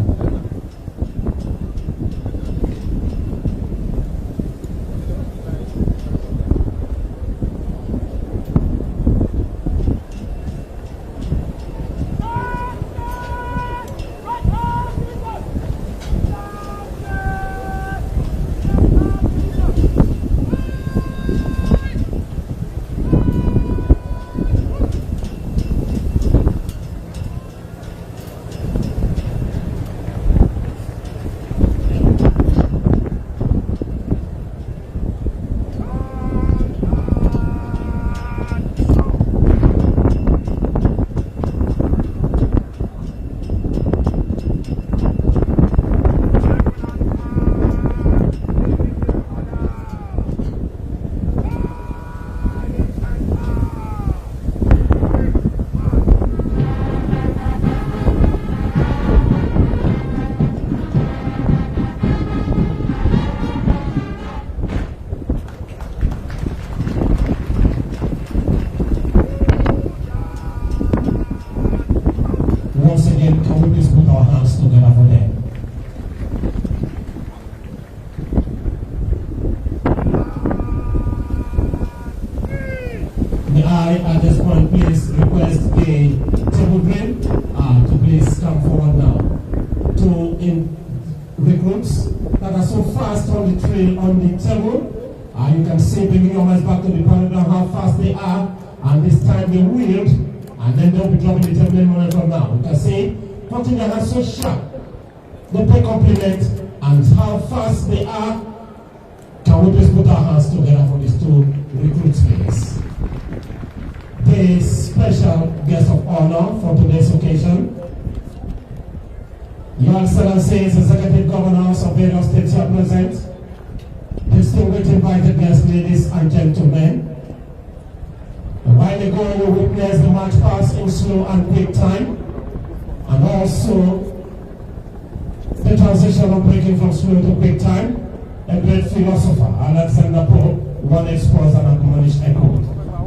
Once again, can we please put our hands together for them? May I, at this point, please request the table green to please come forward now. To recruits that are so fast on the trail on the table, you can see bringing your minds back to the parade how fast they are, and this time they wheeled. And then they'll be dropping the table moment from now. You can see, putting their hands so sharp. They pay compliment and how fast they are. Can we please put our hands together for these two recruits, please? The special guest of honor for today's occasion, Your Excellencies, Executive Governors of various states here present, distinguished invited guests, ladies and gentlemen. A while ago, you witnessed the march past in slow and quick time, and also the transition of breaking from slow to quick time. A great philosopher, Alexander Pope, one exposed and admonished echoed.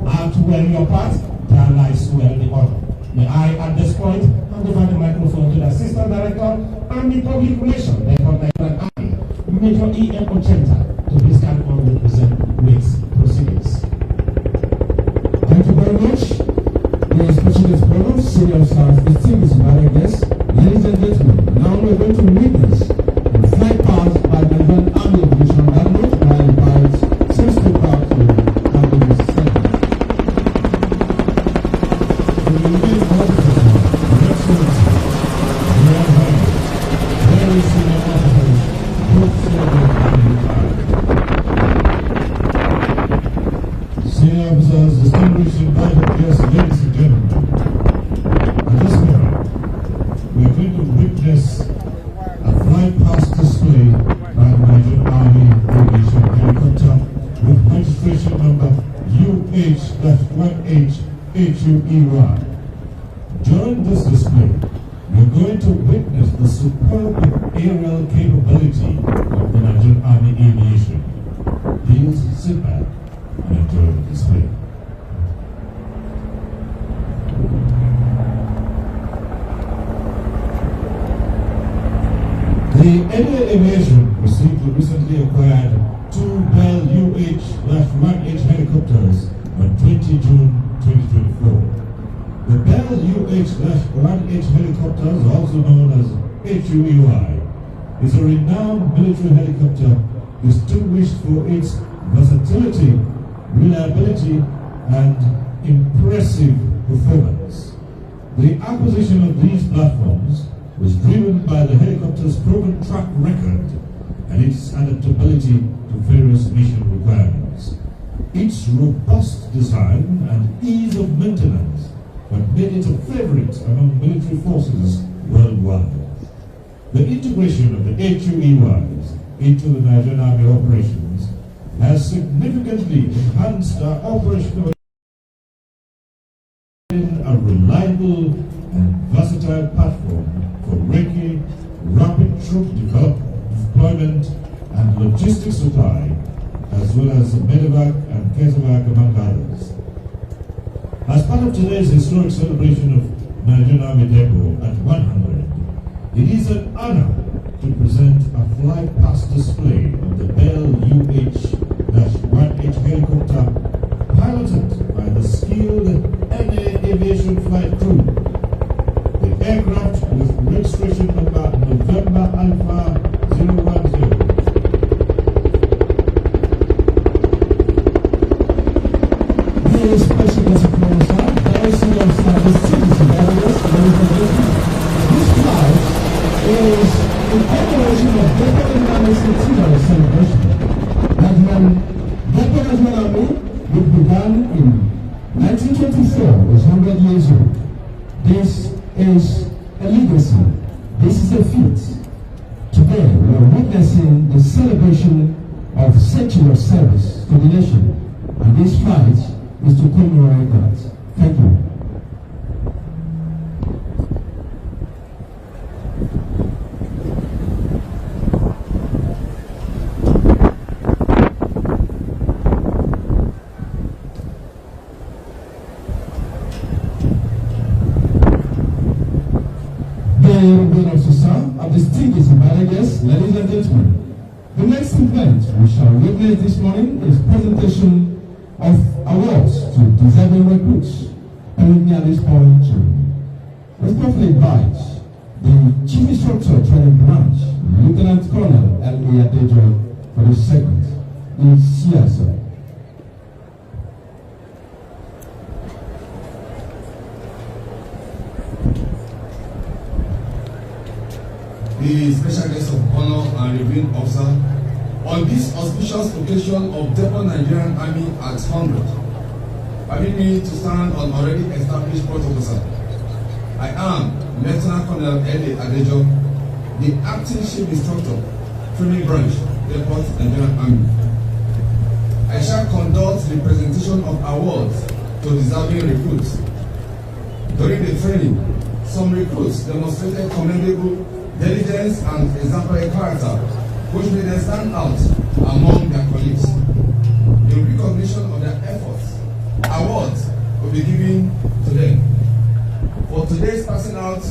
Act well your part, there lies well the honor. May I, at this point, hand over the microphone to the Assistant Director and the Public Relations, Depot Nigerian Army, Major E.M. Ochenta, to please carry on with the proceedings. Thank you very much. The special guest program, senior staff, distinguished invited guests, ladies and gentlemen, now we're going to witness the flight past by the Nigerian Army Division Admiral, and I invite Sales Department to have the second. The remaining officers, Your Excellency, Royal Highness, very senior officers, both serving and retired. Senior officers, distinguished invited guests, ladies and gentlemen, at this moment, we are going to witness a fly-past display by the Nigerian Army Aviation helicopter with registration number UH-18HUEY. During this display, we are going to witness the superb aerial capability of the Nigerian Army Aviation. Please sit back and enjoy the display. The Indian Aviation received the recently acquired two Bell UH-1H helicopters on 20 June 2024. The Bell UH-1H helicopters, also known as HUEY, is a renowned military helicopter distinguished for its versatility, reliability, and impressive performance. The acquisition of these platforms was driven by the helicopter's proven track record and its adaptability to various mission requirements. Its robust design and ease of maintenance what made it a favorite among military forces worldwide. The integration of the HUEYs into the Nigerian Army operations has significantly enhanced our operational a reliable and versatile platform for Reiki, rapid troop deployment and logistics supply, as well as medevac and casevac, among others. As part of today's historic celebration of Nigerian Army Depot at 100, it is an honor to present a flypast display of the Bell UH-1H helicopter piloted by the skilled NA Aviation Flight Crew. The aircraft with registration number November Alpha 010. Dear Special Guest Professor, Director of Service Citizen Areas, this flight is in commemoration of Depot Nigerian centenary celebration. Depot Nigerian Army, which began in 1924, is 100 years old. This is a legacy. This is a feat. Today, we are witnessing the celebration of century of service to the nation, and this flight is to commemorate that. Thank you. Of distinguished invited guests, ladies and gentlemen, the next event we shall witness this morning is presentation of awards to deserving recruits. Permit me at this point to respectfully invite the Chief Instructor Training Branch, Lieutenant Colonel L.A. Adejo, for this segment. Please see us, sir. The special guest of honor and reviewing officer on this auspicious occasion of Depot Nigerian Army at 100. Permit me to stand on already established protocol, sir. I am Lieutenant Colonel L.A. Adejo, the Acting Chief Instructor, Training Branch, Depot Nigerian Army. I shall conduct the presentation of awards to deserving recruits. During the training, some recruits demonstrated commendable diligence and exemplary character, which made them stand out among their colleagues. In recognition of their efforts, awards will be given to them. For today's passing out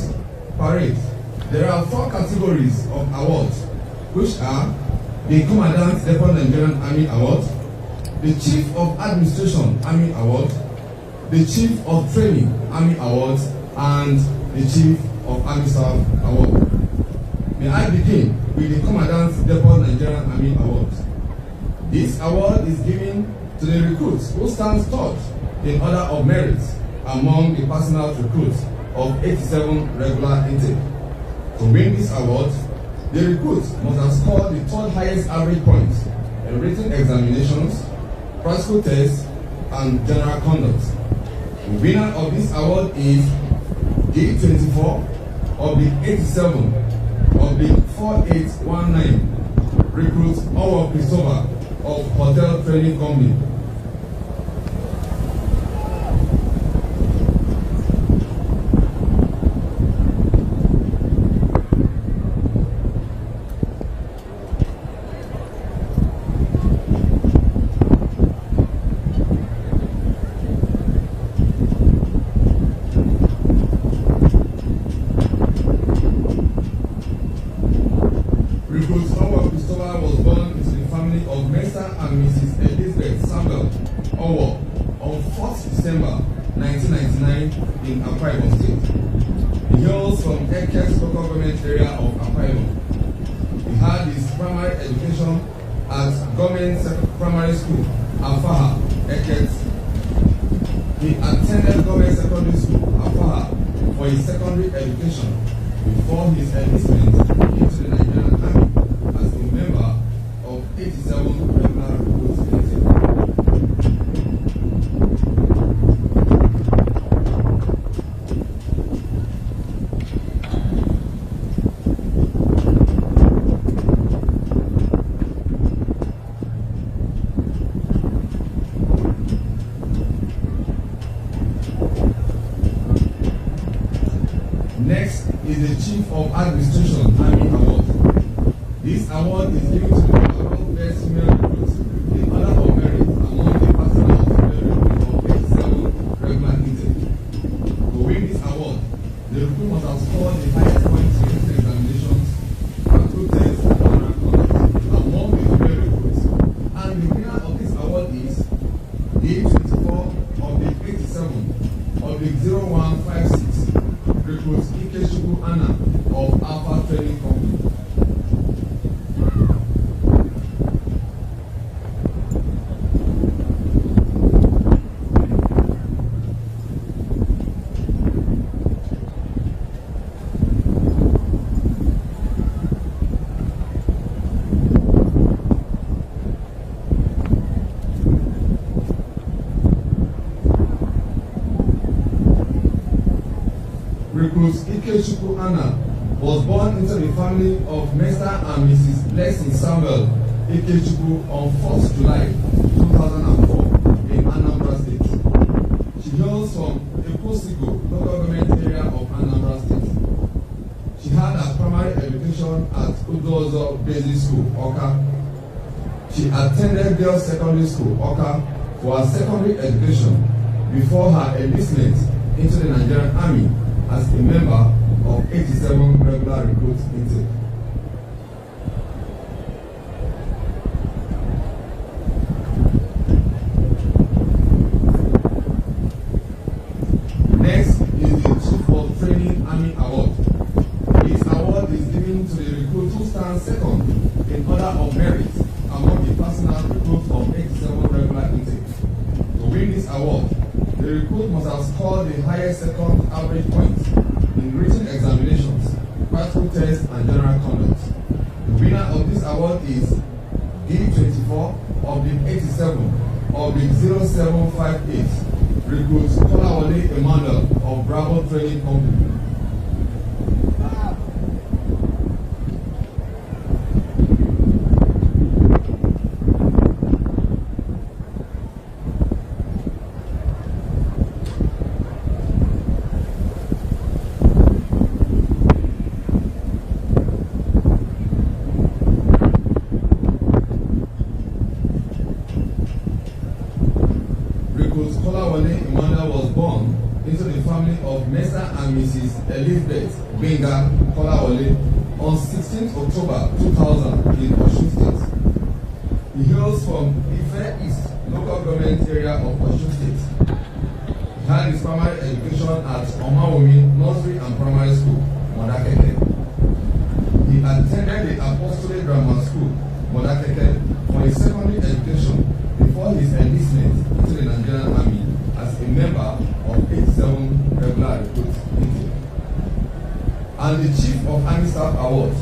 parade, there are 4 categories of awards, which are the Commandant Depot Nigerian Army Award, the Chief of Administration Army Award, the Chief of Training Army Award, and the Chief of Army Staff Award. May I begin with the Commandant Depot Nigerian Army Award. This award is given to the recruits who stand third in order of merit among the passing out recruits of 87 regular intake. To win this award, the recruits must have scored the 3rd highest average points in written examinations, practical tests, and general conduct. The winner of this award is D24 of the 87 of the 4819 recruits Owo Christopher of Hotel Training Company. In Akwa Ibom State. He hails from Ekes local government area of Akwa Ibom. He had his primary education at Government Primary School, Afaha, Ekes. He attended Government Secondary School, Afaha, for his secondary education before his enlistment into the Nigerian Army as a member of 87 regular recruits intake. Chief of Administration Army Award. This award is given to the overall best female recruits in honor of merit among the personnel of female recruits of 87 regular intake. To win this award, the recruit must have scored the highest points in written examinations, practical tests, and general conduct among the female recruits. And the winner of this award is the 24 of the 87 of the 0156 recruits Ikechukwu Anna of Alpha Training Company. Recruit Ikechukwu Anna was born into the family of Mr. and Mrs. Blessing Samuel Ikechukwu on 4th July 2004 in Anambra State. She hails from Ekosigo, local government area of Anambra State. She had her primary education at Udozo Basic School, Oka. She attended Girls Secondary School, Oka, for her secondary education before her enlistment into the Nigerian Army as a member of 87 regular recruit intake. Next is the Chief of Training Army Award. This award is given to the recruit who stands second in order of merit among the personnel recruits of 87 regular intake. To win this award, the recruit must have scored the highest second average points in written examinations, practical tests, and general conduct. The winner of this award is D24 of the 87 of the 0758 recruits Kolawole Emmanuel of Bravo Training Company. Kolawole Emmanuel was born into the family of Mr. and Mrs. Elizabeth Benga Kolawole on 16th October 2000 in Osun State. He hails from Ife East, local government area of Osun State. He had his primary education at Omawomi Nursery and Primary School, Modakeke. He attended the Apostolic Grammar School, Modakeke, for his secondary education before his enlistment into the Nigerian Army as a member of 87 regular recruits intake. And the Chief of Army Staff Award.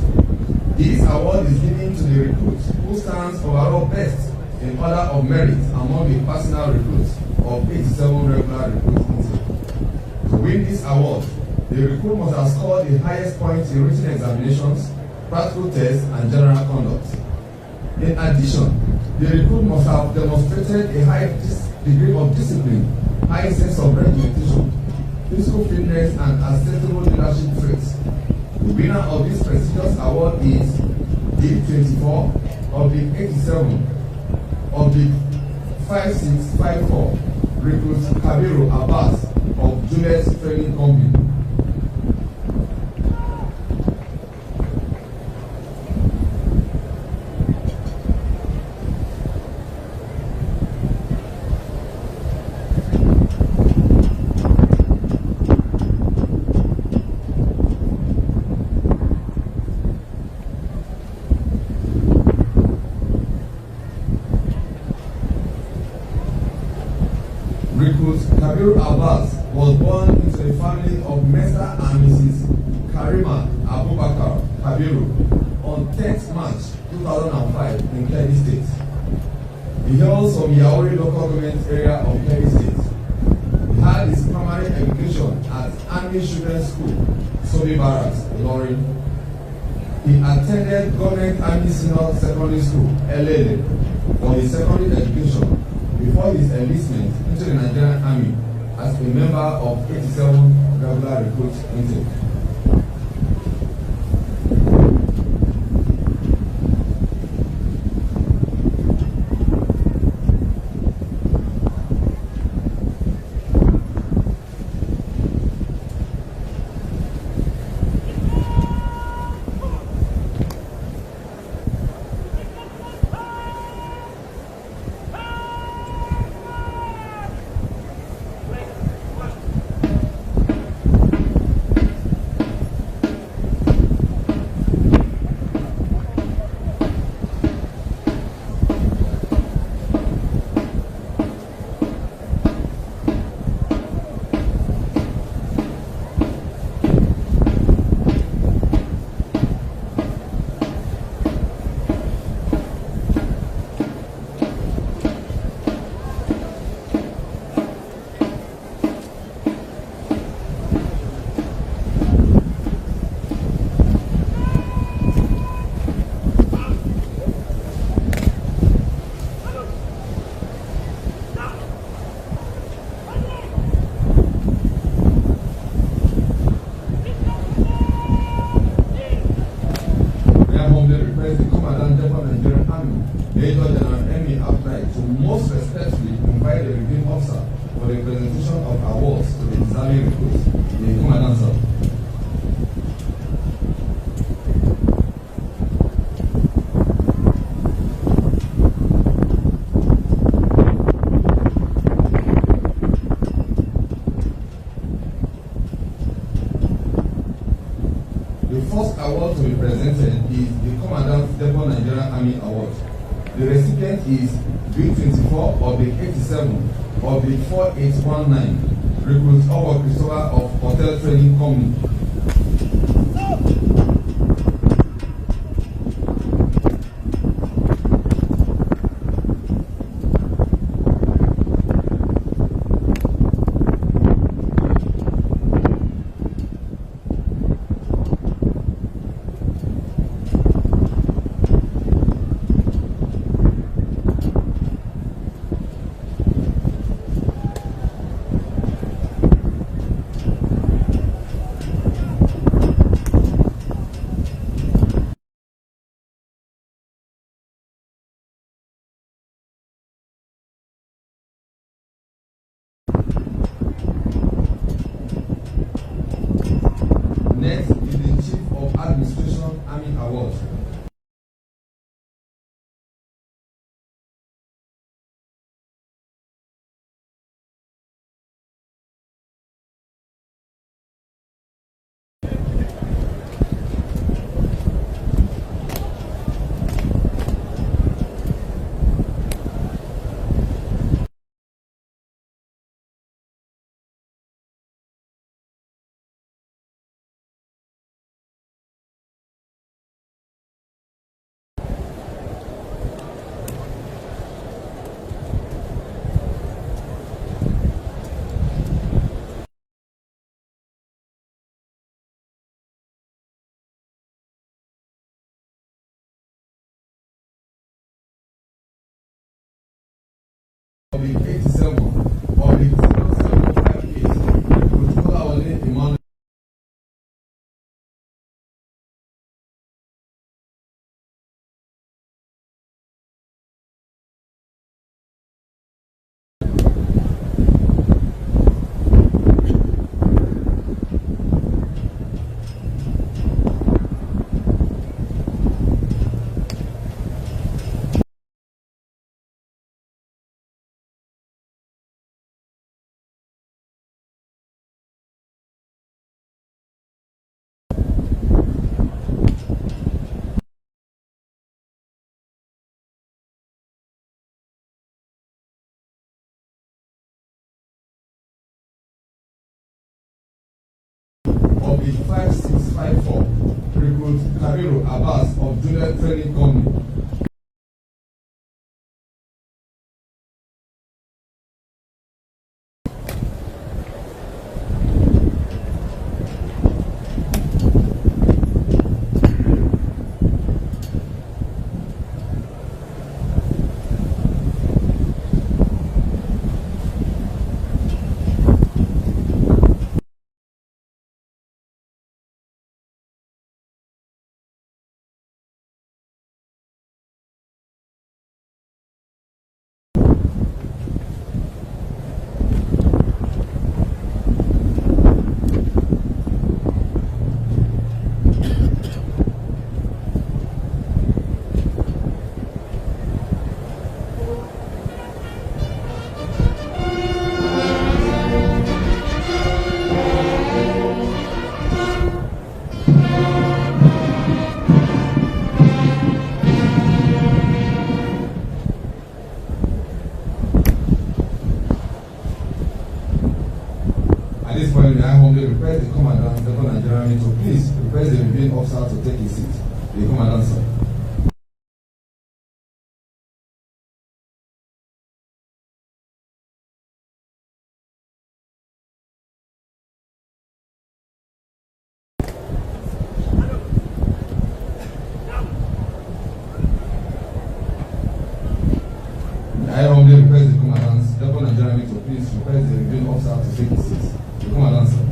This award is given to the recruit who stands overall best in order of merit among the personnel recruits of 87 regular recruits intake. To win this award, the recruit must have scored the highest points in written examinations, practical tests, and general conduct. In addition, the recruit must have demonstrated a high degree of discipline, high sense of regimentation, physical fitness, and acceptable leadership traits. The winner of this prestigious award is D24 of the 87 of the 5654 recruit Kabiru Abbas of Julius Training Company. Recruit Kabiru Abbas was born into the family of Mr. and Mrs. Karima Abubakar Kabiru on 10th March 2005 in Kebbi State. He hails from Yauri local government area of Kebbi State. He had his primary education at Army Children's School, Sobi Barracks, Ilorin. He attended Government Army Senior Secondary School, Elele, for his secondary education before his enlistment into the Nigerian Army as a member of 87 regular recruit intake. Army recruits. The Commandant, sir. The first award to be presented is the Commandant Depot Nigerian Army Award. The recipient is B24 of the 87 of the 4819, Recruit Owo Christopher of Hotel Training Company. Next is the Chief of Administration Army Award. Of the 87 of the 0758, Recruit Kolawole Emmanuel. Of the 5654, Recruit Kabiru Abbas of Junior Training Company. At this point, I humbly request the Commandant of the Depot Nigerian Army to please request the reviewing officer to take his seat. The Commandant, sir. I humbly request the Commandant, Depot Nigerian Army to please request the reviewing officer to take his seat. The Commandant, sir.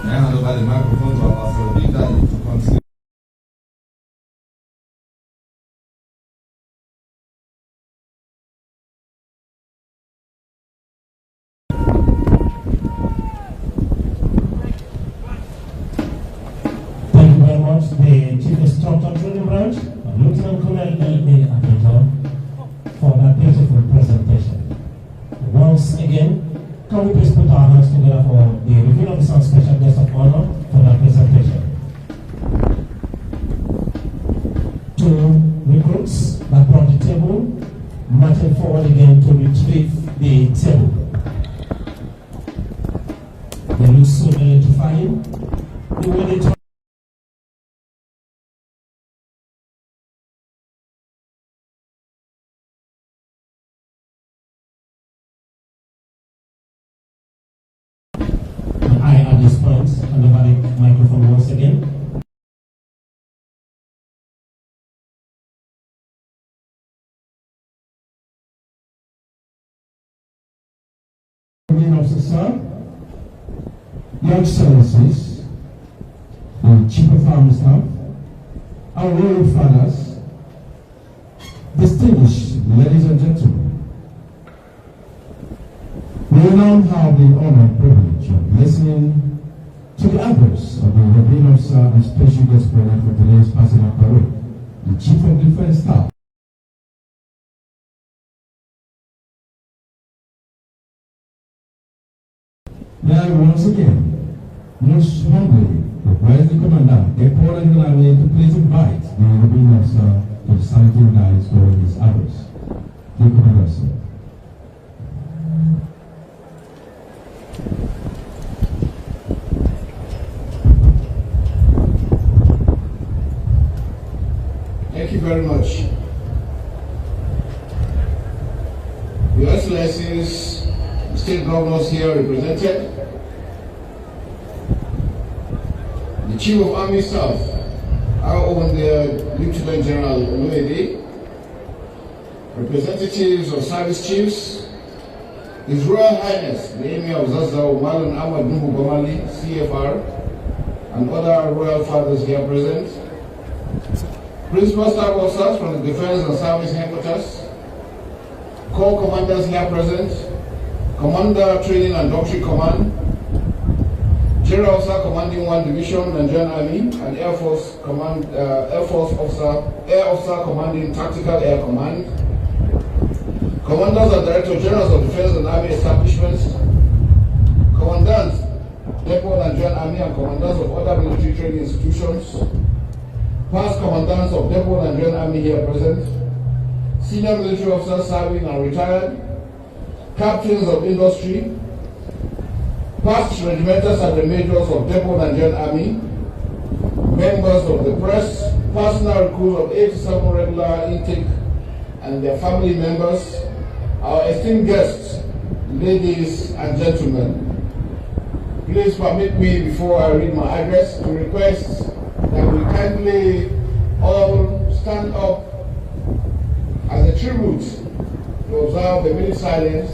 May I hand over the microphone to our Officer to continue. Chief Instructor Training Branch, Lieutenant Colonel L.A. Adeton, for that beautiful presentation. Once again, can we please put our hands together for the reveal of some special guest of honor for that presentation. Two recruits that brought the table, marching forward again to retrieve the table. They look so electrifying. The way they talk. I at this point hand over the microphone once again. Officer, Your Excellencies, the Chief of Army Staff, our royal fathers, distinguished ladies and gentlemen, we now have the honor and privilege of listening to the address of the European Officer and Special Guest President for today's passing out parade, the Chief of Defense Staff. May I once again most humbly request the Commandant, Depot Nigerian Army, to please invite the European Officer to the saluting guys for his address. The Commander, sir. Thank you very much. Your Excellencies, state governors here represented, the Chief of Army Staff, our own Lieutenant General Oluwede, representatives of service chiefs, His Royal Highness, the Emir of Zazzau, Malan Ahmad Nuhu Bamali, CFR, and other royal fathers here present, Principal Staff Officers from the Defense and Service Headquarters, Corps Commanders here present, Commander Training and Doctrine Command, General Officer Commanding 1 Division Nigerian Army, and Air Force Officer Commanding Tactical Air Command, Commanders and Director Generals of Defense and Army Establishments, Commandants, Depot Nigerian Army and Commandants of other military training institutions, past Commandants of Depot Nigerian Army here present, Senior Military Officers serving and retired, Captains of Industry, past regimental sergeant majors of Depot Nigerian Army, members of the press, personal recruits of 87 regular intake and their family members, our esteemed guests, ladies and gentlemen. Please permit me, before I read my address, to request that we kindly all stand up as a tribute to observe a minute silence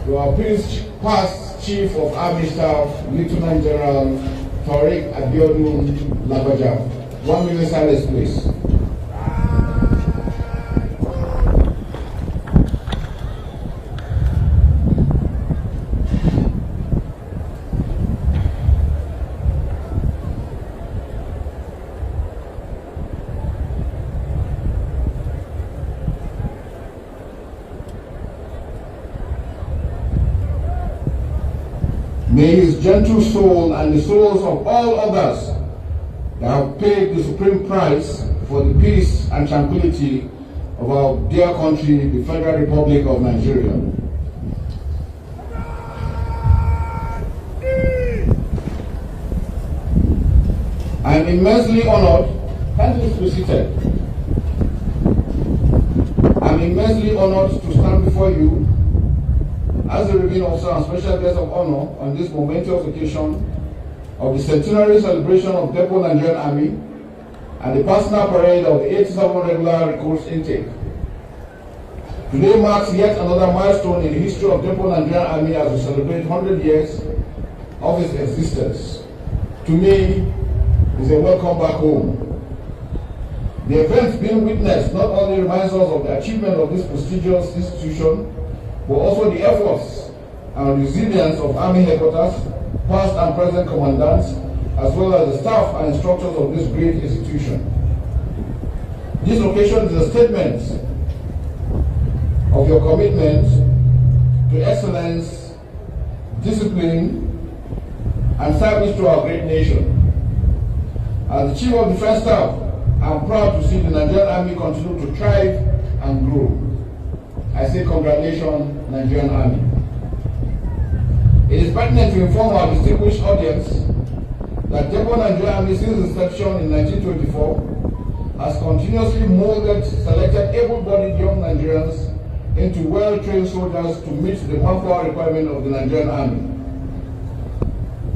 to our past Chief of Army Staff, Lieutenant General Tariq Abiodun Lagbaja. 1 minute silence, please. May his gentle soul and the souls of all others that have paid the supreme price for the peace and tranquility of our dear country, the Federal Republic of Nigeria. I am immensely honored, kindly be seated. I am immensely honored to stand before you as the Revenue Officer and Special Guest of Honor on this momentous occasion of the centenary celebration of Depot Nigerian Army and the personal parade of the 87 regular recruits intake. Today marks yet another milestone in the history of Depot Nigerian Army as we celebrate 100 years of its existence. To me, it's a welcome back home. The event being witnessed not only reminds us of the achievement of this prestigious institution, but also the efforts and resilience of Army headquarters, past and present commandants, as well as the staff and instructors of this great institution. This occasion is a statement of your commitment to excellence, discipline, and service to our great nation. As the Chief of Defense Staff, I am proud to see the Nigerian Army continue to thrive and grow. I say congratulations, Nigerian Army. It is pertinent to inform our distinguished audience that Depot Nigerian Army since inception in 1924 has continuously molded selected able-bodied young Nigerians into well-trained soldiers to meet the manpower requirement of the Nigerian Army.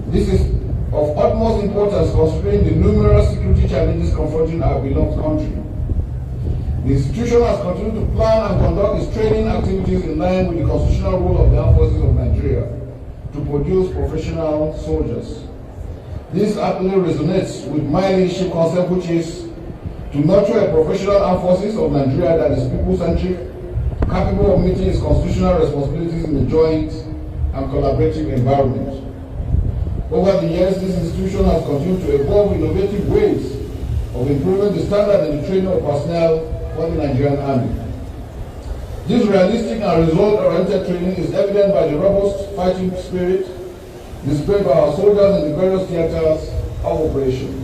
This is of utmost importance considering the numerous security challenges confronting our beloved country. The institution has continued to plan and conduct its training activities in line with the constitutional role of the Armed Forces of Nigeria to produce professional soldiers. This aptly resonates with my leadership concept, which is to nurture a professional armed forces of Nigeria that is people-centric, capable of meeting its constitutional responsibilities in a joint and collaborative environment. Over the years, this institution has continued to evolve innovative ways of improving the standard in the training of personnel for the Nigerian Army. This realistic and result-oriented training is evident by the robust fighting spirit displayed by our soldiers in the various theaters of operation.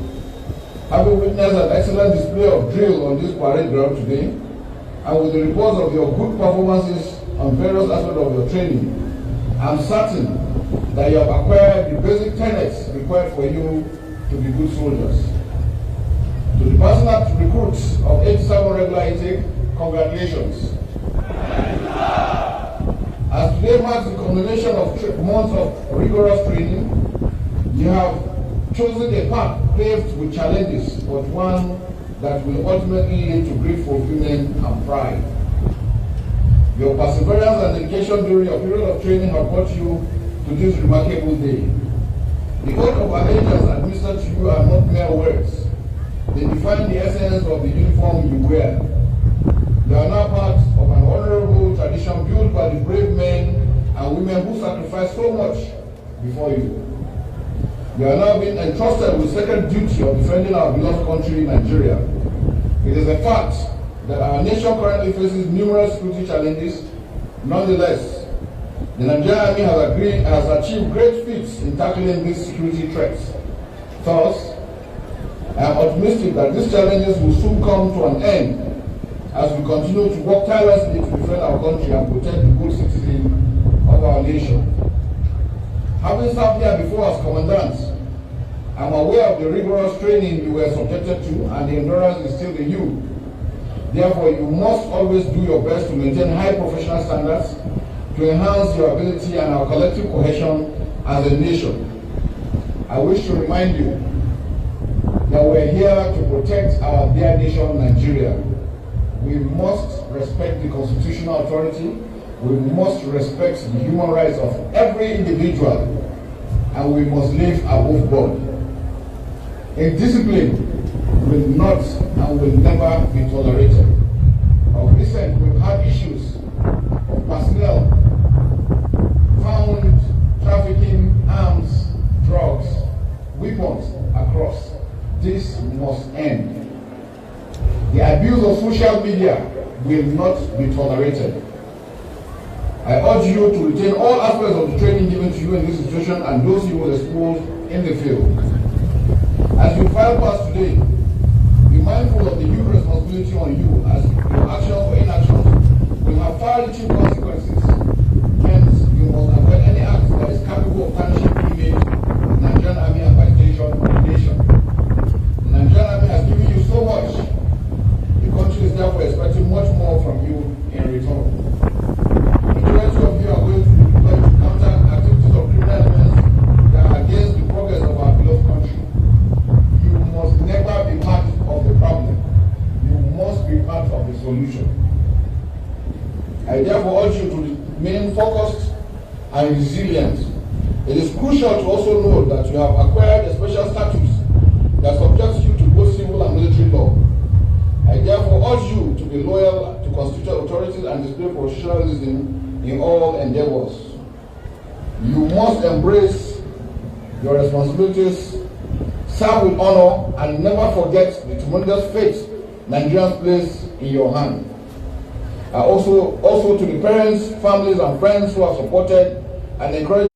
Having witnessed an excellent display of drill on this parade ground today, and with the reports of your good performances on various aspects of your training, I am certain that you have acquired the basic tenets required for you to be good soldiers. To the personal recruits of 87 regular intake, congratulations. As today marks the culmination of months of rigorous training, you have chosen a path paved with challenges, but one that will ultimately lead to great fulfillment and pride. Your perseverance and dedication during your period of training have brought you to this remarkable day. The oath of allegiance administered to you are not mere words. They define the essence of the uniform you wear. You are now part of an honorable tradition built by the brave men and women who sacrificed so much before you. You are now being entrusted with sacred duty of defending our beloved country, Nigeria. It is a fact that our nation currently faces numerous security challenges. Nonetheless, the Nigerian Army has achieved great feats in tackling these security threats. Thus, I am optimistic that these challenges will soon come to an end as we continue to work tirelessly to defend our country and protect the good citizens of our nation. Having served here before as commandants, I am aware of the rigorous training you were subjected to, and the endurance is still in you. Therefore, you must always do your best to maintain high professional standards to enhance your ability and our collective cohesion as a nation. I wish to remind you that we're here to protect our dear nation, Nigeria. We must respect the constitutional authority. We must respect the human rights of every individual, and we must live above board. Indiscipline will not and will never be tolerated. Of recent, we've had issues of personnel found trafficking arms, drugs, weapons across. This must end. The abuse of social media will not be tolerated. I urge you to retain all aspects of the training given to you in this institution and those you will expose in the field. As you file past today, be mindful of the huge responsibility on you as your actions or inactions will have far-reaching consequences. Hence, you must avoid any act that is capable of tarnishing the image of the Nigerian Army and by extension of the nation. The Nigerian Army has given you so much. The country is therefore expecting much more from you in return. The majority of you are going to be deployed to counter activities of criminal elements that are against the progress of our beloved country. You must never be part of the problem. You must be part of the solution. I therefore urge you to remain focused and resilient. It is crucial to also know that you have acquired a special status that subjects you to both civil and military law. I therefore urge you to be loyal to constitutional authorities and display professionalism in all endeavors. You must embrace your responsibilities serve with honor, and never forget the tremendous faith Nigerians place in your hand. Also to the parents, families, and friends who have supported and encouraged